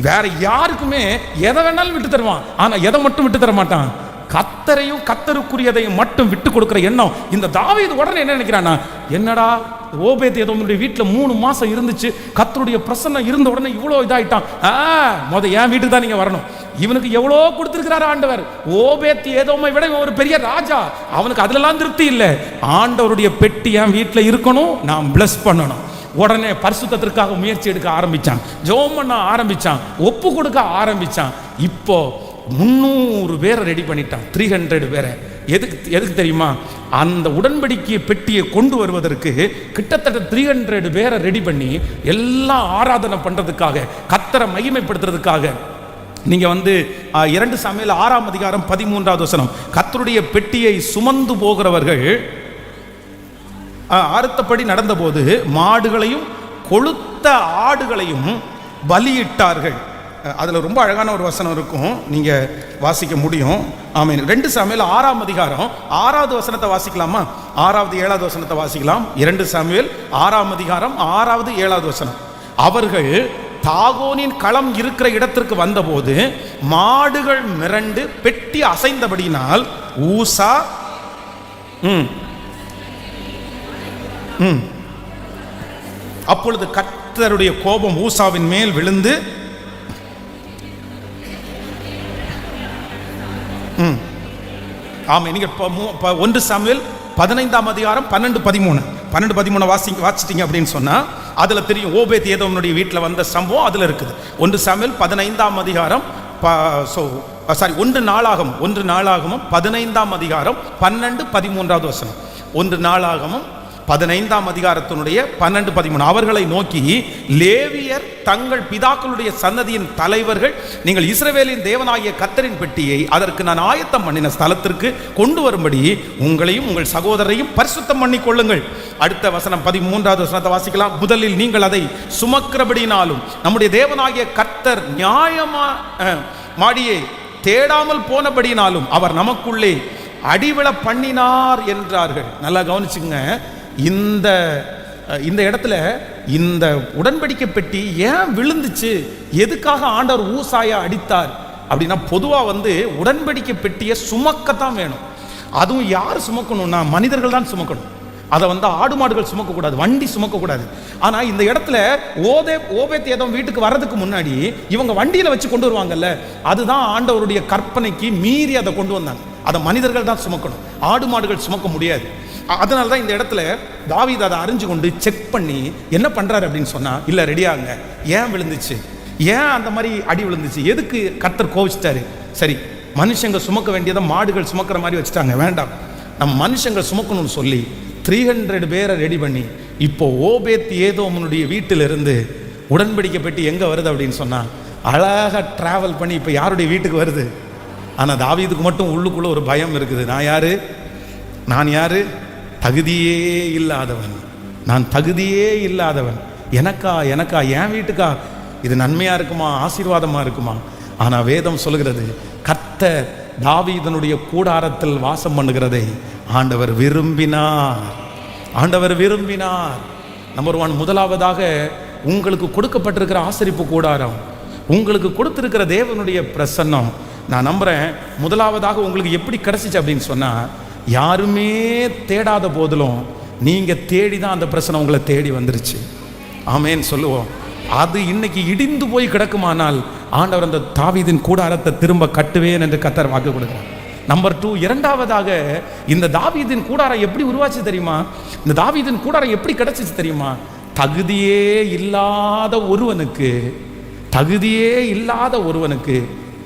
வேற யாருக்குமே எதை வேணாலும் விட்டு தருவான், ஆனா எதை மட்டும் விட்டு தர மாட்டான், கர்த்தரையும் கர்த்தருக்குரியதையும் மட்டும் விட்டு கொடுக்கிற எண்ணம். இந்த தாவீது உடனே என்ன நினைக்கிறானா, என்னடா ஓபேத் ஏதோமனுடைய வீட்டில் 3 மாசம் இருந்துச்சு, கர்த்தருடைய பிரசன்னம் இருந்த உடனே இவ்வளோ இதாயிட்டான். என் வீட்டுக்கு தான் நீங்க வரணும், இவனுக்கு எவ்வளோ கொடுத்திருக்கிறார் ஆண்டவர். ஓபேத் ஏதோமை விட இவன் ஒரு பெரிய ராஜா, அவனுக்கு அதுலலாம் திருப்தி இல்லை. ஆண்டவருடைய பெட்டி என் வீட்டில் இருக்கணும், நான் பிளஸ் பண்ணணும். உடனே பரிசுத்தத்திற்காக முயற்சி எடுக்க ஆரம்பிச்சான், ஜெபம் பண்ண ஆரம்பிச்சான், ஒப்பு கொடுக்க ஆரம்பிச்சான். இப்போ 300 பேரை ரெடி பண்ணிட்டான், 300 பேரை. எதுக்கு தெரியுமா, அந்த உடன்படிக்கை பெட்டியை கொண்டு வருவதற்கு கிட்டத்தட்ட 300 பேரை ரெடி பண்ணி எல்லாம் ஆராதனை பண்றதுக்காக, கர்த்தரை மகிமைப்படுத்துறதுக்காக. நீங்க 2 சாமுவேல் 6ஆம் அதிகாரம் 13வது வசனம், கர்த்தருடைய பெட்டியை சுமந்து போகிறவர்கள் அறுத்தபடி நடந்தபோது மாடுகளையும் கொழுத்த ஆடுகளையும் பலியிட்டார்கள். அதில் ரொம்ப அழகான ஒரு வசனம் இருக்கும், நீங்க வாசிக்க முடியும். ஆமென். 2 சாமுவேல் 6ஆம் அதிகாரம் 6வது வசனத்தை வாசிக்கலாமா? 6வது 7வது வசனத்தை வாசிக்கலாம். 2 சாமுவேல் 6ஆம் அதிகாரம் 6வது 7வது வசனம். அவர்கள் தாகோனின் களம் இருக்கிற இடத்திற்கு வந்தபோது மாடுகள் மிரண்டு பெட்டி அசைந்தபடியினால் ஊசா அப்பொழுது கர்த்தருடைய கோபம் ஊசாவின் மேல் விழுந்து ஆமா. நீங்க 1 சாமுவேல் 15ஆம் அதிகாரம் 12-13 வாசிச்சிட்டீங்க அப்படின்னு சொன்னா அதுல தெரியும் ஓபேத் ஏதோமனுடைய வீட்டில் வந்த சம்பவம் அதுல இருக்குது. 1 சாமுவேல் 15ஆம் அதிகாரம் 1 நாளாகமம் 15ஆம் அதிகாரம் 12-13வது வசனம். 1 நாளாகமம் 15ஆம் அதிகாரத்தினுடைய 12-13. அவர்களை நோக்கி, லேவியர் தங்கள் பிதாக்களுடைய சன்னதியின் தலைவர்கள், நீங்கள் இஸ்ரவேலின் தேவனாகிய கர்த்தரின் பெட்டியை அதற்கு நான் ஆயத்தம் பண்ணின ஸ்தலத்திற்கு கொண்டு வரும்படி உங்களையும் உங்கள் சகோதரரையும் பரிசுத்தம் பண்ணி கொள்ளுங்கள். அடுத்த வசனம் 13வது வசனத்தை வாசிக்கலாம். முதலில் நீங்கள் அதை சுமக்கிறபடினாலும் நம்முடைய தேவனாகிய கர்த்தர் நியாயமா மாடியை தேடாமல் போனபடினாலும் அவர் நமக்குள்ளே அடிவிழ பண்ணினார் என்றார்கள். நல்லா கவனிச்சுங்க, இந்த இடத்துல இந்த உடன்படிக்கை பெட்டி ஏன் விழுந்துச்சு, எதுக்காக ஆண்டவர் ஊசாயா அடித்தார் அப்படின்னா, பொதுவாக உடன்படிக்கை பெட்டியை சுமக்கத்தான் வேணும். அதுவும் யார் சுமக்கணும்னா மனிதர்கள் தான் சுமக்கணும். அதை ஆடு மாடுகள் சுமக்கக்கூடாது, வண்டி சுமக்கக்கூடாது. ஆனால் இந்த இடத்துல ஓபேத் ஏதோம் வீட்டுக்கு வர்றதுக்கு முன்னாடி இவங்க வண்டியில் வச்சு கொண்டு வருவாங்கல்ல, அதுதான் ஆண்டவருடைய கற்பனைக்கு மீறி அதை கொண்டு வந்தாங்க. அதை மனிதர்கள் தான் சுமக்கணும், ஆடு மாடுகள் சுமக்க முடியாது. அதனால தான் இந்த இடத்துல தாவீது அதை அறிஞ்சு கொண்டு செக் பண்ணி என்ன பண்றாரு அப்படின்னு சொன்னா, இல்லை ரெடியாங்க, ஏன் விழுந்துச்சு, ஏன் அந்த மாதிரி அடி விழுந்துச்சு, எதுக்கு கர்த்தர் கோவிச்சிட்டாரு. சரி, மனுஷங்க சுமக்க வேண்டியதை மாடுகள் சுமக்கிற மாதிரி வச்சுட்டாங்க, வேண்டாம், நம்ம மனுஷங்க சுமக்கணும்னு சொல்லி 300 பேரை ரெடி பண்ணி இப்போ ஓபேத் ஏதோமனுடைய வீட்டிலிருந்து உடன்படிக்கை பெட்டி எங்கே வருது அப்படின்னு சொன்னா, அழகாக டிராவல் பண்ணி இப்போ யாருடைய வீட்டுக்கு வருது. ஆனால் தாவீதுக்கு மட்டும் உள்ளுக்குள்ள ஒரு பயம் இருக்குது. நான் யாரு தகுதியே இல்லாதவன், நான் தகுதியே இல்லாதவன், எனக்கா என் வீட்டுக்கா இது நன்மையா இருக்குமா, ஆசீர்வாதமா இருக்குமா? ஆனால் வேதம் சொல்லுகிறது, கர்த்தர் தாவீதனுடைய கூடாரத்தில் வாசம் பண்ணுகிறதை ஆண்டவர் விரும்பினார். நம்பர் 1, முதலாவதாக உங்களுக்கு கொடுக்கப்பட்டிருக்கிற ஆசரிப்பு கூடாரம், உங்களுக்கு கொடுத்திருக்கிற தேவனுடைய பிரசன்னம், நான் நம்புறேன் முதலாவதாக உங்களுக்கு எப்படி கிடைச்சிச்சு அப்படின்னு சொன்னா, யாருமே தேடாத போதிலும் நீங்க தேடிதான் அந்த பிரச்சனை உங்களை தேடி வந்துருச்சு. ஆமேன்னு சொல்லுவோம். அது இன்னைக்கு இடிந்து போய் கிடக்குமானால் ஆண்டவர் அந்த தாவீதின் கூடாரத்தை திரும்ப கட்டுவேன் என்று கர்த்தர் வாக்கு கொடுக்கிறார். நம்பர் 2, இரண்டாவதாக இந்த தாவீதின் கூடாரம் எப்படி உருவாச்சு தெரியுமா? இந்த தாவீதின் கூடாரம் எப்படி கிடைச்சிச்சு தெரியுமா? தகுதியே இல்லாத ஒருவனுக்கு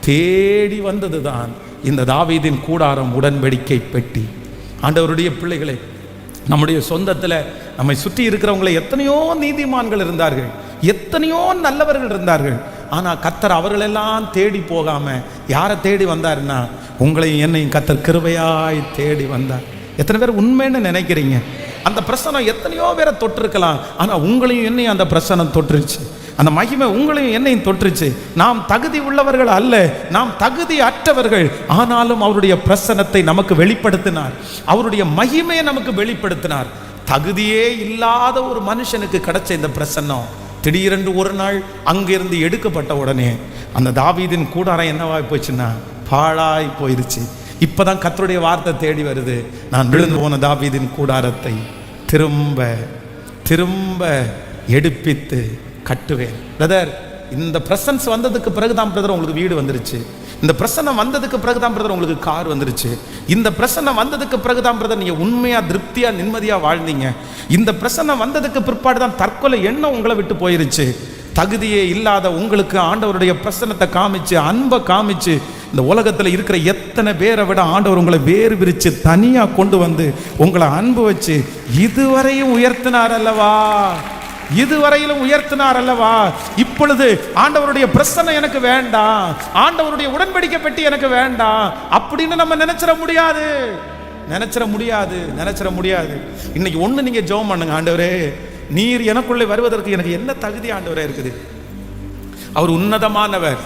தேடி வந்ததுதான் இந்த தாவீதின் கூடாரம், உடன்படிக்கை பெட்டி. ஆண்டவருடைய பிள்ளைகளே, நம்முடைய சொந்தத்தில் நம்மை சுற்றி இருக்கிறவங்களை எத்தனையோ நீதிமான்கள் இருந்தார்கள், எத்தனையோ நல்லவர்கள் இருந்தார்கள். ஆனால் கர்த்தர் அவர்களெல்லாம் தேடி போகாம யாரை தேடி வந்தாருன்னா, உங்களையும் என்னையும் கர்த்தர் கிருபையாய் தேடி வந்தார். எத்தனை பேர் உண்மைன்னு நினைக்கிறீங்க? அந்த பிரசனம் எத்தனையோ பேரை தொட்டிருக்கலாம், ஆனால் உங்களையும் என்னையும் அந்த பிரசனம் தொட்டுருச்சு. அந்த மகிமை உங்களையும் என்னையும் தொற்றுச்சு. நாம் தகுதி உள்ளவர்கள் அல்ல, நாம் தகுதி அற்றவர்கள். ஆனாலும் அவருடைய பிரசன்னத்தை நமக்கு வெளிப்படுத்தினார், அவருடைய மகிமையை நமக்கு வெளிப்படுத்தினார். தகுதியே இல்லாத ஒரு மனுஷனுக்கு கிடைச்ச இந்த பிரசன்னம் திடீரென்று ஒரு நாள் அங்கிருந்து எடுக்கப்பட்ட உடனே அந்த தாவீதின் கூடாரம் என்னவாய் போச்சுன்னா பாழாய் போயிருச்சு. இப்பதான் கர்த்தருடைய வார்த்தை தேடி வருது, நான் விழுந்து போன தாவீதின் கூடாரத்தை திரும்ப திரும்ப எடுப்பித்து கட்டுவேன். பிரதர், இந்த பிரசன்ஸ் வந்ததுக்கு பிறகுதான் பிரதர் உங்களுக்கு வீடு வந்துருச்சு. இந்த பிரசன்னம் வந்ததுக்கு பிறகுதான் பிரதர் உங்களுக்கு கார் வந்துருச்சு. இந்த பிரசன்னம் வந்ததுக்கு பிறகுதான் பிரதர் நீங்க உண்மையா திருப்தியா நிம்மதியா வாழ்ந்தீங்க. இந்த பிரசன்னம் வந்ததுக்கு பிற்பாடு தான் தற்கொலை எண்ணம் உங்களை விட்டு போயிருச்சு. தகுதியே இல்லாத உங்களுக்கு ஆண்டவருடைய பிரசன்னத்தை காமிச்சு, அன்பை காமிச்சு, இந்த உலகத்தில் இருக்கிற எத்தனை பேரை விட ஆண்டவர் உங்களை வேறு பிரித்து தனியாக கொண்டு வந்து உங்களை அன்பு வச்சு இதுவரையும் உயர்த்தினார் அல்லவா? இதுவரையிலும் உயர்த்தினார் அல்லவா? இப்பொழுது ஆண்டவருடைய பிரசன்னம் எனக்கு வேண்டாம், ஆண்டவருடைய உடன்படிக்கை பெட்டி எனக்கு வேண்டாம் அப்படின்னு நம்ம நினைச்சிட முடியாது. இன்னைக்கு ஒண்ணு நீங்க ஜெபம் பண்ணுங்க, ஆண்டவரே நீர் எனக்குள்ளே வருவதற்கு எனக்கு என்ன தகுதி ஆண்டவரே இருக்குது? அவர் உன்னதமானவர்,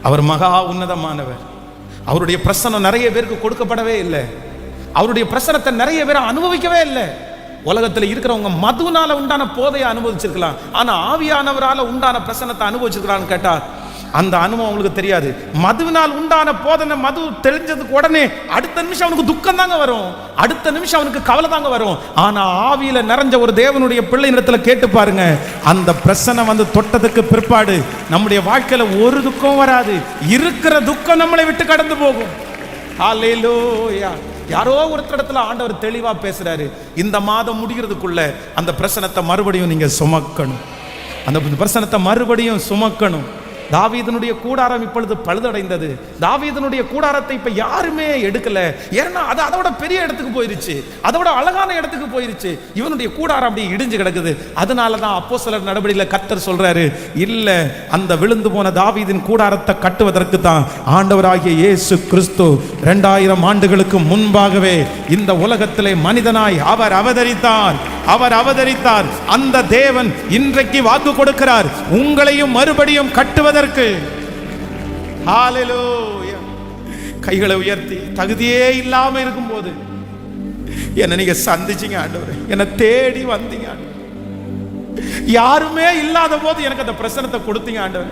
அவர் மகா உன்னதமானவர். அவருடைய பிரசன்னம் நிறைய பேருக்கு கொடுக்கப்படவே இல்லை, அவருடைய பிரசனத்தை நிறைய பேர் அனுபவிக்கவே இல்லை. உலகத்தில் இருக்கிறவங்க மதுனால உண்டான போதையை அனுபவிச்சிருக்கலாம், ஆனா ஆவியானவரால உண்டான பிரசனத்தை அனுபவிச்சிருக்கலான்னு கேட்டா அந்த அனுபவம் உங்களுக்கு தெரியாது. மதுவினால் உண்டான போதனை, மது தெளிஞ்சதுக்கு உடனே அடுத்த நிமிஷம் அவனுக்கு துக்கம் தாங்க வரும், அடுத்த நிமிஷம் அவனுக்கு கவலை தாங்க வரும். ஆனா ஆவியில நிறைஞ்ச ஒரு தேவனுடைய பிள்ளை இடத்துல கேட்டு பாருங்க, அந்த பிரசனம் வந்து தொட்டதுக்கு பிற்பாடு நம்முடைய வாழ்க்கையில ஒரு துக்கம் வராது, இருக்கிற துக்கம் நம்மளை விட்டு கடந்து போகும். ஹல்லேலூயா. யாரோ ஒருத்தரிடத்துல ஆண்டவர் தெளிவா பேசுறாரு, இந்த மாதம் முடிகிறதுக்குள்ள அந்த பிரசனத்தை மறுபடியும் நீங்க சுமக்கணும், அந்த பிரசனத்தை மறுபடியும் சுமக்கணும். தாவீதனுடைய கூடாரம் இப்பொழுது பழுதடைந்தது. தாவீதனுடைய கூடாரத்தை இப்ப யாருமே எடுக்கல, ஏன்னா அது அதோட பெரிய இடத்துக்கு போயிருச்சு, அதோட அழகான இடத்துக்கு போயிருச்சு. இவனுடைய கூடாரம் அப்படி இடிஞ்சு கிடக்குது. அதனாலதான் அப்போஸ்தலர் நடபடியில கர்த்தர் சொல்றாரு, இல்ல அந்த விழுந்து போன தாவீதின் கூடாரத்தை கட்டுவதற்கு தான் ஆண்டவராகிய இயேசு கிறிஸ்து 2000 ஆண்டுகளுக்கு முன்பாகவே இந்த உலகத்திலே மனிதனாய் அவர் அவதரித்தார். அந்த தேவன் இன்றைக்கு வாக்கு கொடுக்கிறார், உங்களையும் மறுபடியும் கட்டுவதற்கு. ஹல்லேலூயா. கைகளை உயர்த்தி, தகுதியே இல்லாம இருக்கும்போது என்ன நீங்க சந்திச்சீங்க ஆண்டவரே, என்ன தேடி வந்தீங்க ஆண்டவரே. யாருமே இல்லாத போது எனக்கு அந்த பிரசனத்தை கொடுத்தீங்க ஆண்டவரே.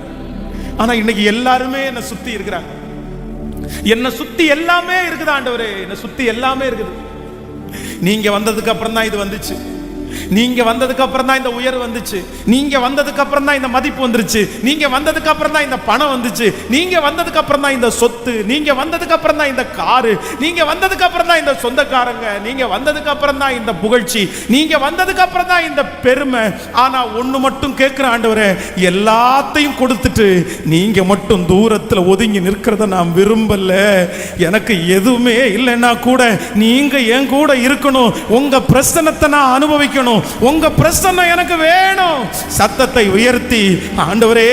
ஆனா இன்னைக்கு எல்லாருமே என்ன சுத்தி இருக்கிறாங்க, என்ன சுத்தி எல்லாமே இருக்குது ஆண்டவரே, என்ன சுத்தி எல்லாமே இருக்குது. நீங்க வந்ததுக்கு அப்புறம் தான் இது வந்துச்சு, நீங்க வந்ததுக்கு அப்புறம் தான் இந்த உயர்வு வந்துச்சு, நீங்க வந்ததுக்கு அப்புறம் தான் இந்த மதிப்பு வந்துருச்சு, நீங்க வந்ததுக்கு அப்புறம் தான் இந்த பணம் வந்துச்சு, நீங்க வந்ததுக்கு அப்புறம் தான் இந்த சொத்து, நீங்க வந்ததுக்கு அப்புறம் தான் இந்த காரு, நீங்க வந்ததுக்கு அப்புறம் தான் இந்த சொந்தக்காரங்க, நீங்க வந்ததுக்கு அப்புறம் தான் இந்த புகழ்ச்சி, நீங்க வந்ததுக்கு அப்புறம் தான் இந்த பெருமை. ஆனா ஒண்ணு மட்டும் கேட்கிற ஆண்டவரே, எல்லாத்தையும் கொடுத்துட்டு நீங்க மட்டும் தூரத்துல ஒதுங்கி நிற்கிறத நான் விரும்பல. எனக்கு எதுவுமே இல்லைன்னா கூட நீங்க என் கூட இருக்கணும், உங்க பிரசன்னத்தை நான் அனுபவிக்கணும், உங்க பிரசன்னம் எனக்கு வேணும். சத்தத்தை உயர்த்தி, ஆண்டவரே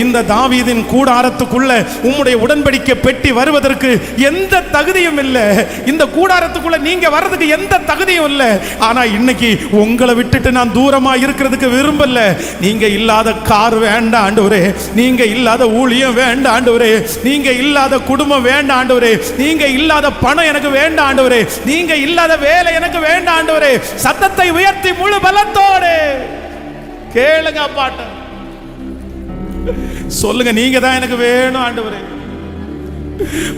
இந்த தாவீதின் கூடாரத்துக்குள்ள உம்முடைய உடன்படிக்கை பெட்டி வருவதற்கு எந்த தகுதியும் இல்லை, இந்த கூடாரத்துக்குள்ள நீங்க வர்றதுக்கு எந்த தகுதியும் இல்லை. ஆனா இன்னைக்கு உங்களை விட்டுட்டு நான் தூரமா இருக்கிறதுக்கு விரும்பல. நீங்க இல்லாத கார் வேண்டாம் ஆண்டவரே, நீங்க இல்லாத ஊழியம் வேண்டாம் ஆண்டவரே, நீங்க இல்லாத குடும்பம் வேண்டாம் ஆண்டவரே, நீங்க இல்லாத பணம் எனக்கு வேண்டாம் ஆண்டவரே, நீங்க இல்லாத வேலை எனக்கு வேண்டாம் ஆண்டவரே. சத்தத்தை உயர்த்தி முழு பலத்தோடு கேளுங்க, பாட்ட சொல்லுங்க, நீங்க தான் எனக்கு வேணும் ஆண்டவரே.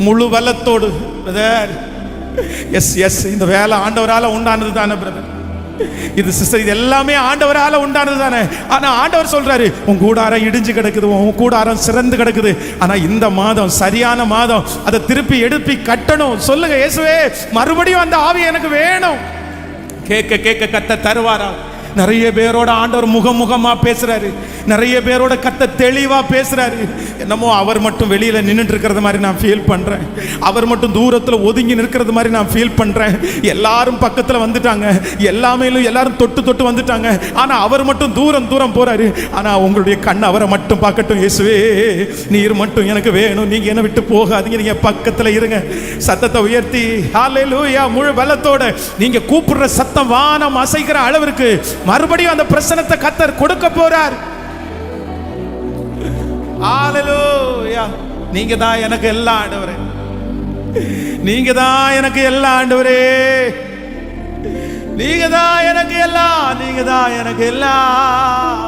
முழு பலத்தோடு. பிரதர், எஸ் இந்த வேலை ஆண்டவரால உண்டானது தானே பிரதர், இது சிஸ்டர், இது எல்லாமே ஆண்டவரால உண்டானது தானே. ஆனா ஆண்டவர் சொல்றாரு, உன் கூடாரம் இடிஞ்சு கிடக்குது, உன் கூடாரம் சிறந்து கிடக்குது. ஆனா இந்த மாதம் சரியான மாதம், அதை திருப்பி எடுப்பி கட்டணும். சொல்லுங்க, இயேசுவே மறுபடியும் அந்த ஆவி எனக்கு வேணும். கேட்க கேட்க கத்த தருவாரா? நிறைய பேரோட ஆண்டவர் முகமுகமா பேசுறாரு, நிறைய பேரோட கத்த தெளிவா பேசுறாரு. என்னமோ அவர் மட்டும் வெளியில நின்றுட்டு இருக்கிறது மாதிரி நான் ஃபீல் பண்றேன், அவர் மட்டும் தூரத்துல ஒதுங்கி நிற்கிறது மாதிரி நான் ஃபீல் பண்றேன். எல்லாரும் பக்கத்துல வந்துட்டாங்க, எல்லாரும் தொட்டு தொட்டு வந்துட்டாங்க, ஆனா அவர் மட்டும் தூரம் தூரம் போறாரு. ஆனா உங்களுடைய கண் அவரை மட்டும் பார்க்கட்டும். இயேசுவே நீர் மட்டும் எனக்கு வேணும், நீங்க என்ன விட்டு போகாதீங்க, நீங்க பக்கத்துல இருங்க. சத்தத்தை உயர்த்தி ஹல்லேலூயா முழு பலத்தோட நீங்க கூப்பிடுற சத்தம் வானம் அசைக்கிற அளவிற்கு மறுபடியும் அந்த பிரசன்னத்தை கர்த்தர் கொடுக்க போறார். ஹல்லேலூயா. நீங்க தான் எனக்கு எல்லாம் ஆண்டவரே, நீங்க தான் எனக்கு எல்லாம் ஆண்டவரே, நீங்க தான் எனக்கு எல்லாம், நீங்க தான் எனக்கு எல்லாம்.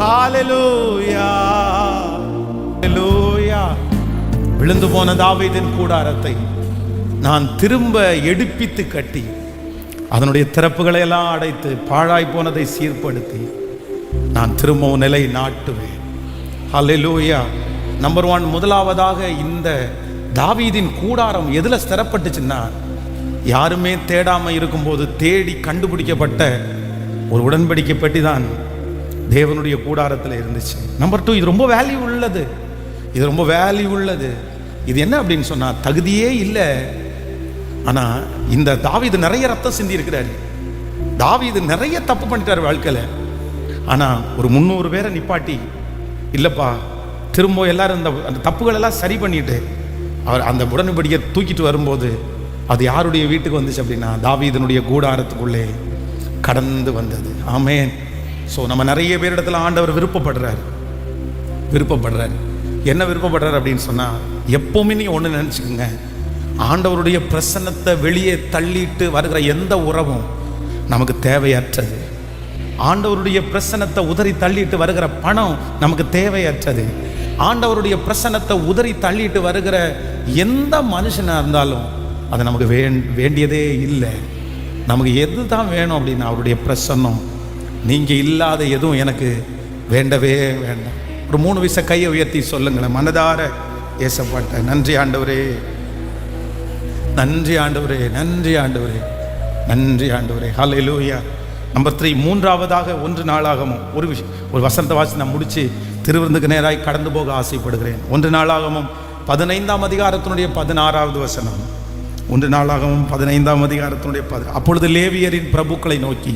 ஹல்லேலூயா ஹல்லேலூயா. விழுந்து போன தாவீதின் கூடாரத்தை நான் திரும்ப எடுப்பித்து கட்டி அதனுடைய திறப்புகளை எல்லாம் அடைத்து பாழாய் போனதை சீர்படுத்தி நான் திரும்பவும் நிலை நாட்டுவேன். ஹல்லேலூயா. நம்பர் 1, முதலாவதாக இந்த தாவீதின் கூடாரம் எதுல ஸ்திரப்பட்டுச்சுன்னா, யாருமே தேடாம இருக்கும்போது தேடி கண்டுபிடிக்கப்பட்ட ஒரு உடன்படிக்கை பெட்டி தான் தேவனுடைய கூடாரத்தில் இருந்துச்சு. நம்பர் 2, இது ரொம்ப வேல்யூ உள்ளது, இது ரொம்ப வேல்யூ உள்ளது. இது என்ன அப்படின்னு சொன்னா, தகுதியே இல்லை. ஆனா இந்த தாவீது நிறைய ரத்தம் சிந்தி இருக்கிறாரு, தாவீது நிறைய தப்பு பண்ணிட்டாரு வாழ்க்கையில. ஆனா ஒரு 300 பேரை நிப்பாட்டி, இல்லப்பா திரும்ப எல்லாரும் அந்த தப்புகள் எல்லாம் சரி பண்ணிட்டு அவர் அந்த உடன்படிக்கை தூக்கிட்டு வரும்போது அது யாருடைய வீட்டுக்கு வந்துச்சு அப்படின்னா, தாவீதனுடைய கூடாரத்துக்குள்ளே கடந்து வந்தது. ஆமென். ஸோ நம்ம நிறைய பேரிடத்துல ஆண்டவர் விருப்பப்படுறாரு. என்ன விருப்பப்படுறாரு அப்படின்னு சொன்னா, எப்பவுமே நீ ஒன்று நினைச்சுக்கோங்க, ஆண்டவருடைய பிரசன்னத்தை வெளியே தள்ளிட்டு வருகிற எந்த உறவும் நமக்கு தேவையற்றது. ஆண்டவருடைய பிரசன்னத்தை உதறி தள்ளிட்டு வருகிற பணம் நமக்கு தேவையற்றது. ஆண்டவருடைய பிரசன்னத்தை உதறி தள்ளிட்டு வருகிற எந்த மனுஷனாக இருந்தாலும் அது நமக்கு வேண்டியதே இல்லை. நமக்கு எது தான் வேணும் அப்படின்னா, அவருடைய பிரசன்னம். நீங்கள் இல்லாத எதுவும் எனக்கு வேண்டவே வேண்டாம். ஒரு 3 விசை கையை உயர்த்தி சொல்லுங்களேன், மனதார ஏசப்பாட்ட, நன்றி ஆண்டவரே, நன்றி ஆண்டவரே, நன்றி ஆண்டவரே, நன்றி ஆண்டவரே. ஹல்லேலூயா. நம்பர் 3, மூன்றாவதாக 1 நாளாகமும் ஒரு வசனத்தை வாசி நான் முடிச்சு திருவிருந்துக்கு நேராய் கடந்து போக ஆசைப்படுகிறேன். 1 நாளாகமும் 15ஆம் அதிகாரத்தினுடைய 16வது வசனம். 1 நாளாகமும் 15ஆம் அதிகாரத்தினுடைய அப்பொழுது லேவியரின் பிரபுக்களை நோக்கி,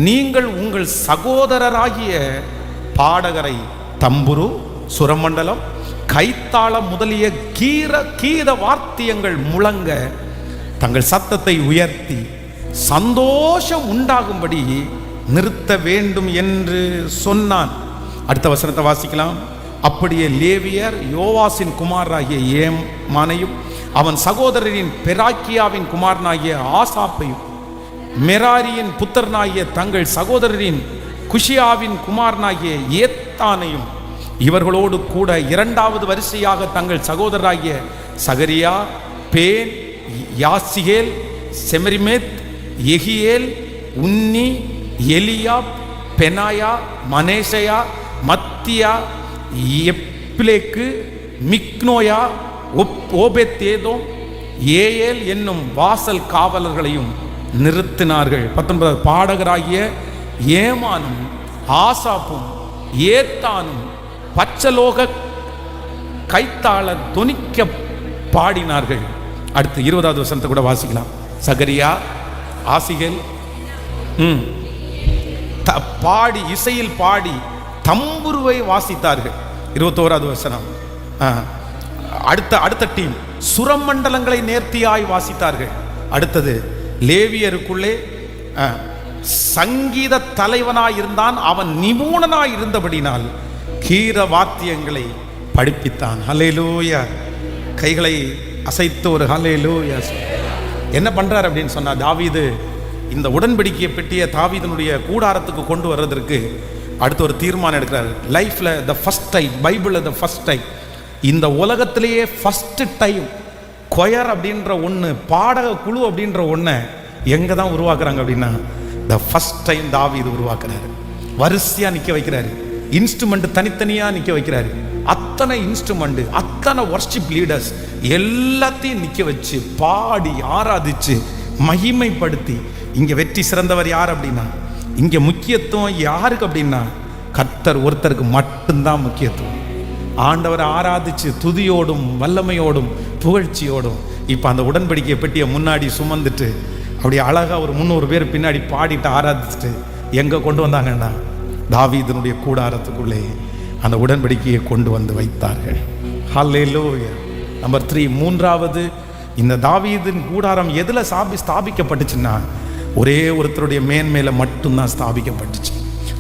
நீங்கள் உங்கள் சகோதரராகிய பாடகரை தம்புரு, சுரமண்டலம், கைத்தாளம் முதலிய கீத வார்த்தியங்கள் முழங்க தங்கள் சத்தத்தை உயர்த்தி சந்தோஷம் உண்டாகும்படி நிறுத்த வேண்டும் என்று சொன்னான். அடுத்த வசனத்தை வாசிக்கலாம். அப்படியே லேவியர் யோவாசின் குமாரனாகிய ஏமானையும் அவன் சகோதரரின் பெராக்கியாவின் குமாரனாகிய ஆசாப்பையும் மெராரியின் புத்திரனாகிய தங்கள் சகோதரரின் குஷியாவின் குமாரனாகிய ஏத்தானையும் இவர்களோடு கூட 2வது வரிசையாக தங்கள் சகோதரராகிய சகரியா, பேன், யாசிகேல், செமரிமேத், எகியேல், உன்னி, எலியா, பெனாயா, மனேசையா, மத்தியா, எப்லேக்கு, மிக்னோயா, ஓபேத்தேதோம், ஏயேல் என்னும் வாசல் காவலர்களையும் நிறுத்தினார்கள். 19 பாடகராகிய ஏமானும் ஆசாப்பும் ஏத்தானும் பச்சலோக கைத்தாள தொனிக்க பாடினார்கள். அடுத்து 20வது வசனத்தை கூட வாசிக்கலாம். சகரியா, ஆசிகேல் பாடி இசையில் பாடி தம்புருவை வாசித்தார்கள். 21வது வசனம். அடுத்த டீம் சுரமண்டலங்களை நேர்த்தியாய் வாசித்தார்கள். அடுத்தது லேவியருக்குள்ளே சங்கீத தலைவனாய் இருந்தான், அவன் நிபுணனாய் இருந்தபடினால் கீர வாத்தியங்களை படிப்பித்தான். ஹல்லேலூயா. கைகளை அசைத்து ஒரு ஹல்லேலூயா. என்ன பண்றார் அப்படின்னு சொன்னா, தாவீது இந்த உடன்படிக்கையை பெட்டிய தாவீதனுடைய கூடாரத்துக்கு கொண்டு வர்றதற்கு அடுத்து ஒரு தீர்மானம் எடுக்கிறார். லைஃப்ல த ஃபர்ஸ்ட் டைம், பைபிள்ல த ஃபர்ஸ்ட் டைம், இந்த உலகத்திலேயே ஃபர்ஸ்ட் டைம் கொயர் அப்படின்ற ஒன்று, பாடக குழு அப்படின்ற ஒன்றை எங்க தான் உருவாக்குறாங்க அப்படின்னா, த ஃபர்ஸ்ட் டைம் தாவீது உருவாக்குறாரு. வரிசையா நிக்க வைக்கிறாரு, இன்ஸ்ட்ருமெண்ட் தனித்தனியா நிக்க வைக்கிறாரு. அத்தனை இன்ஸ்ட்ருமெண்ட், அத்தனை வர்ஷிப் லீடர்ஸ் எல்லாத்தையும் நிக்க வச்சு பாடி ஆராதிச்சு மகிமைப்படுத்தி. இங்க வெற்றி சிறந்தவர் யார் அப்படின்னா, இங்க முக்கியத்துவம் யாருக்கு அப்படின்னா, கர்த்தர் ஒருத்தருக்கு மட்டும்தான் முக்கியத்துவம். ஆண்டவரை ஆராதிச்சு துதியோடும் வல்லமையோடும் புகழ்ச்சியோடும் இப்போ அந்த உடன்படிக்கை பெட்டியை முன்னாடி சுமந்துட்டு அப்படியே அழகா ஒரு 300 பேர் பின்னாடி பாடிட்டு ஆராதிச்சுட்டு எங்க கொண்டு வந்தாங்கன்னா, தாவீதினுடைய கூடாரத்துக்குள்ளே அந்த உடன்படிக்கையை கொண்டு வந்து வைத்தார்கள். ஹல்லேலூயா. நம்பர் 3, மூன்றாவது, இந்த தாவீதின் கூடாரம் எதுல ஸ்தாபிக்கப்பட்டுச்சுன்னா, ஒரே ஒருத்தருடைய மேன்மையில மட்டும்தான் ஸ்தாபிக்கப்பட்டுச்சு.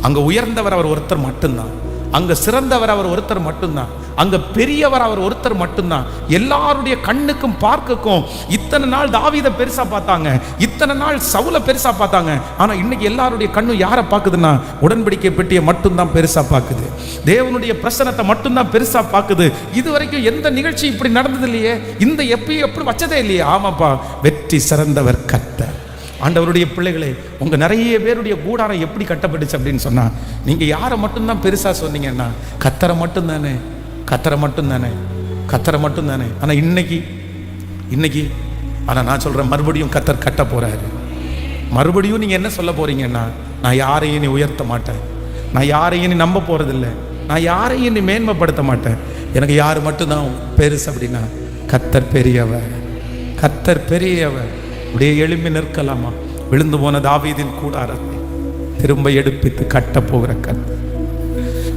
அங்க உயர்ந்தவர் அவர் ஒருத்தர் மட்டும்தான், அங்க சிறந்தவர் அவர் ஒருத்தர் மட்டும்தான், அங்க பெரியவர் அவர் ஒருத்தர் மட்டும்தான். எல்லாருடைய கண்ணுக்கும் பார்க்கக்கும் இத்தனை நாள் தாவீதை பெருசா பார்த்தாங்க, இத்தனை நாள் சவுலை பெருசா பார்த்தாங்க. ஆனா இன்னைக்கு எல்லாருடைய கண்ணும் யாரை பார்க்குதுன்னா, உடன்படிக்கை பெட்டியை மட்டும்தான் பெருசா பார்க்குது, தேவனுடைய பிரசன்னத்தை மட்டும்தான் பெருசா பார்க்குது. இதுவரைக்கும் எந்த நிகழ்ச்சி இப்படி நடந்தது இல்லையே, இந்த எப்பயும் எப்படி வச்சதே இல்லையே. ஆமாப்பா, வெற்றி சிறந்தவர் கர்த்தர். ஆண்டவருடைய பிள்ளைகளே, உங்க நிறைய பேருடைய கூடாரம் எப்படி கட்டப்பட்டுச்சு அப்படின்னு சொன்னா, நீங்க யாரை மட்டும்தான் பெருசா சொன்னீங்கன்னா, கர்த்தரை மட்டும்தானே, கர்த்தரை மட்டும்தானே, கர்த்தரை மட்டும்தானே. ஆனா இன்னைக்கு ஆனா நான் சொல்றேன், மறுபடியும் கர்த்தர் கட்ட போறாரு. மறுபடியும் நீங்க என்ன சொல்ல போறீங்கன்னா, நான் யாரையும் நீ உயர்த்த மாட்டேன், நான் யாரையும் நீ நம்ப போறதில்லை, நான் யாரையும் நீ மேன்மைப்படுத்த மாட்டேன், எனக்கு யார் மட்டும்தான் பெருசு அப்படின்னா, கர்த்தர் பெரியவர், கர்த்தர் பெரியவர். அப்படியே எழும்பி நிற்கலாமா? விழுந்து போன தாவீதின் கூடாரத்தை திரும்ப எடுப்பித்து கட்ட போகிற கர்த்தர்,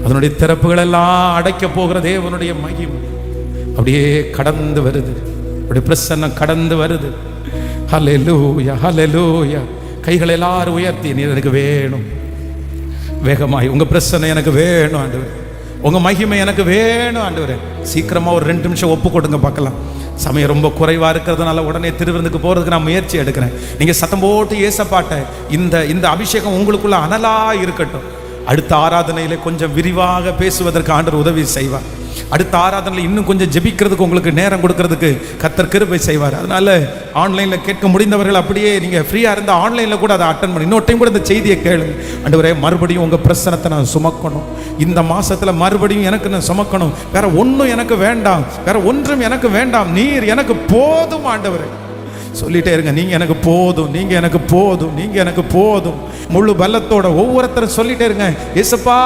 அதனுடைய திறப்புகள் எல்லாம் அடைக்க போகிற தேவனுடைய மகிமை அப்படியே கடந்து வருது, அப்படியே பிரசன்னம் கடந்து வருது. ஹல்லேலூயா, ஹல்லேலூயா. கைகளை எல்லாரும் உயர்த்தி, நீர் எனக்கு வேணும் வேகமாய், உங்க பிரசன்னம் எனக்கு வேணும் ஆண்டவரே, உங்க மகிமை எனக்கு வேணும் ஆண்டவரே. சீக்கிரமா ஒரு 2 நிமிஷம் ஒப்பு கொடுங்க பார்க்கலாம். சமயம் ரொம்ப குறைவா இருக்கிறதுனால உடனே திருவிருந்துக்கு போறதுக்கு நான் முயற்சி எடுக்கிறேன். நீங்க சத்தம் போட்டு ஏசப்பாட்ட இந்த அபிஷேகம் உங்களுக்குள்ள அனலா இருக்கட்டும். அடுத்த ஆராதனையில கொஞ்சம் விரிவாக பேசுவதற்கு ஆண்டவர் உதவி செய்வார். அடுத்த ஆராதனையில் இன்னும் கொஞ்சம் ஜெபிக்கிறதுக்கு உங்களுக்கு நேரம் கொடுக்கறதுக்கு கர்த்தர் கிருபை செய்வார். அதனால ஆன்லைன்ல கேட்க முடிந்தவர்கள் அப்படியே நீங்க ஃப்ரீயா இருந்தா ஆன்லைன்ல கூட அதை அட்டென்ட் பண்ணி இன்னொரு டைம் கூட இந்த செய்தியை கேளுங்க. ஆண்டவரே, மறுபடியும் உங்க பிரசன்னத்தை நான் சுமக்கணும், இந்த மாசத்துல மறுபடியும் எனக்கு நான் சுமக்கணும், வேற ஒன்றும் எனக்கு வேண்டாம், வேற ஒன்றும் எனக்கு வேண்டாம், நீர் எனக்கு போதும் ஆண்டவரே. சொல்லிட்டே இருங்க, நீங்க எனக்கு போதும், நீங்க எனக்கு போதும், நீங்க எனக்கு போதும். முழு பலத்தோட ஒவ்வொருத்தரும் சொல்லிட்டே இருங்க, இயேசுப்பா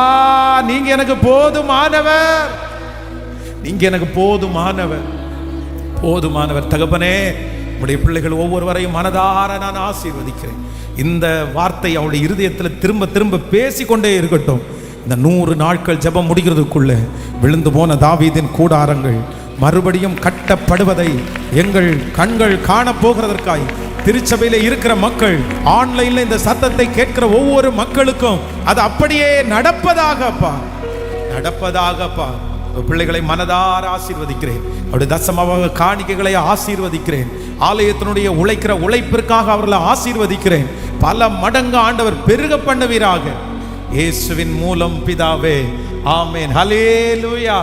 நீங்க எனக்கு போதுமானவர், நீங்க எனக்கு போதுமானவர், போதுமானவர். தகப்பனே, உடைய பிள்ளைகள் ஒவ்வொருவரையும் மனதார நான் ஆசீர்வதிக்கிறேன். இந்த வார்த்தை அவருடைய இருதயத்தில் திரும்ப திரும்ப பேசிக்கொண்டே இருக்கட்டும். இந்த 100 நாட்கள் ஜெபம் முடிகிறதுக்குள்ள விழுந்து போன தாவீதின் கூடாரங்கள் மறுபடியும் கட்டப்படுவதை எங்கள் கண்கள் காண போகிறதற்காய் திருச்சபையில இருக்கிற மக்கள், ஆன்லைன்ல இந்த சத்தத்தை கேட்கிற ஒவ்வொரு மக்களுக்கும் அது அப்படியே நடப்பதாகப்பா, நடப்பதாகப்பா. பிள்ளைகளை மனதார ஆசீர்வதிக்கிறேன். அவருடைய தசமபாக காணிக்கைகளை ஆசீர்வதிக்கிறேன். ஆலயத்தினுடைய உழைக்கிற உழைப்பிற்காக அவர்களை ஆசீர்வதிக்கிறேன். பல மடங்கு ஆண்டவர் பெருக பண்ணுவீராக, இயேசுவின் மூலம் பிதாவே, ஆமென். ஹல்லேலூயா.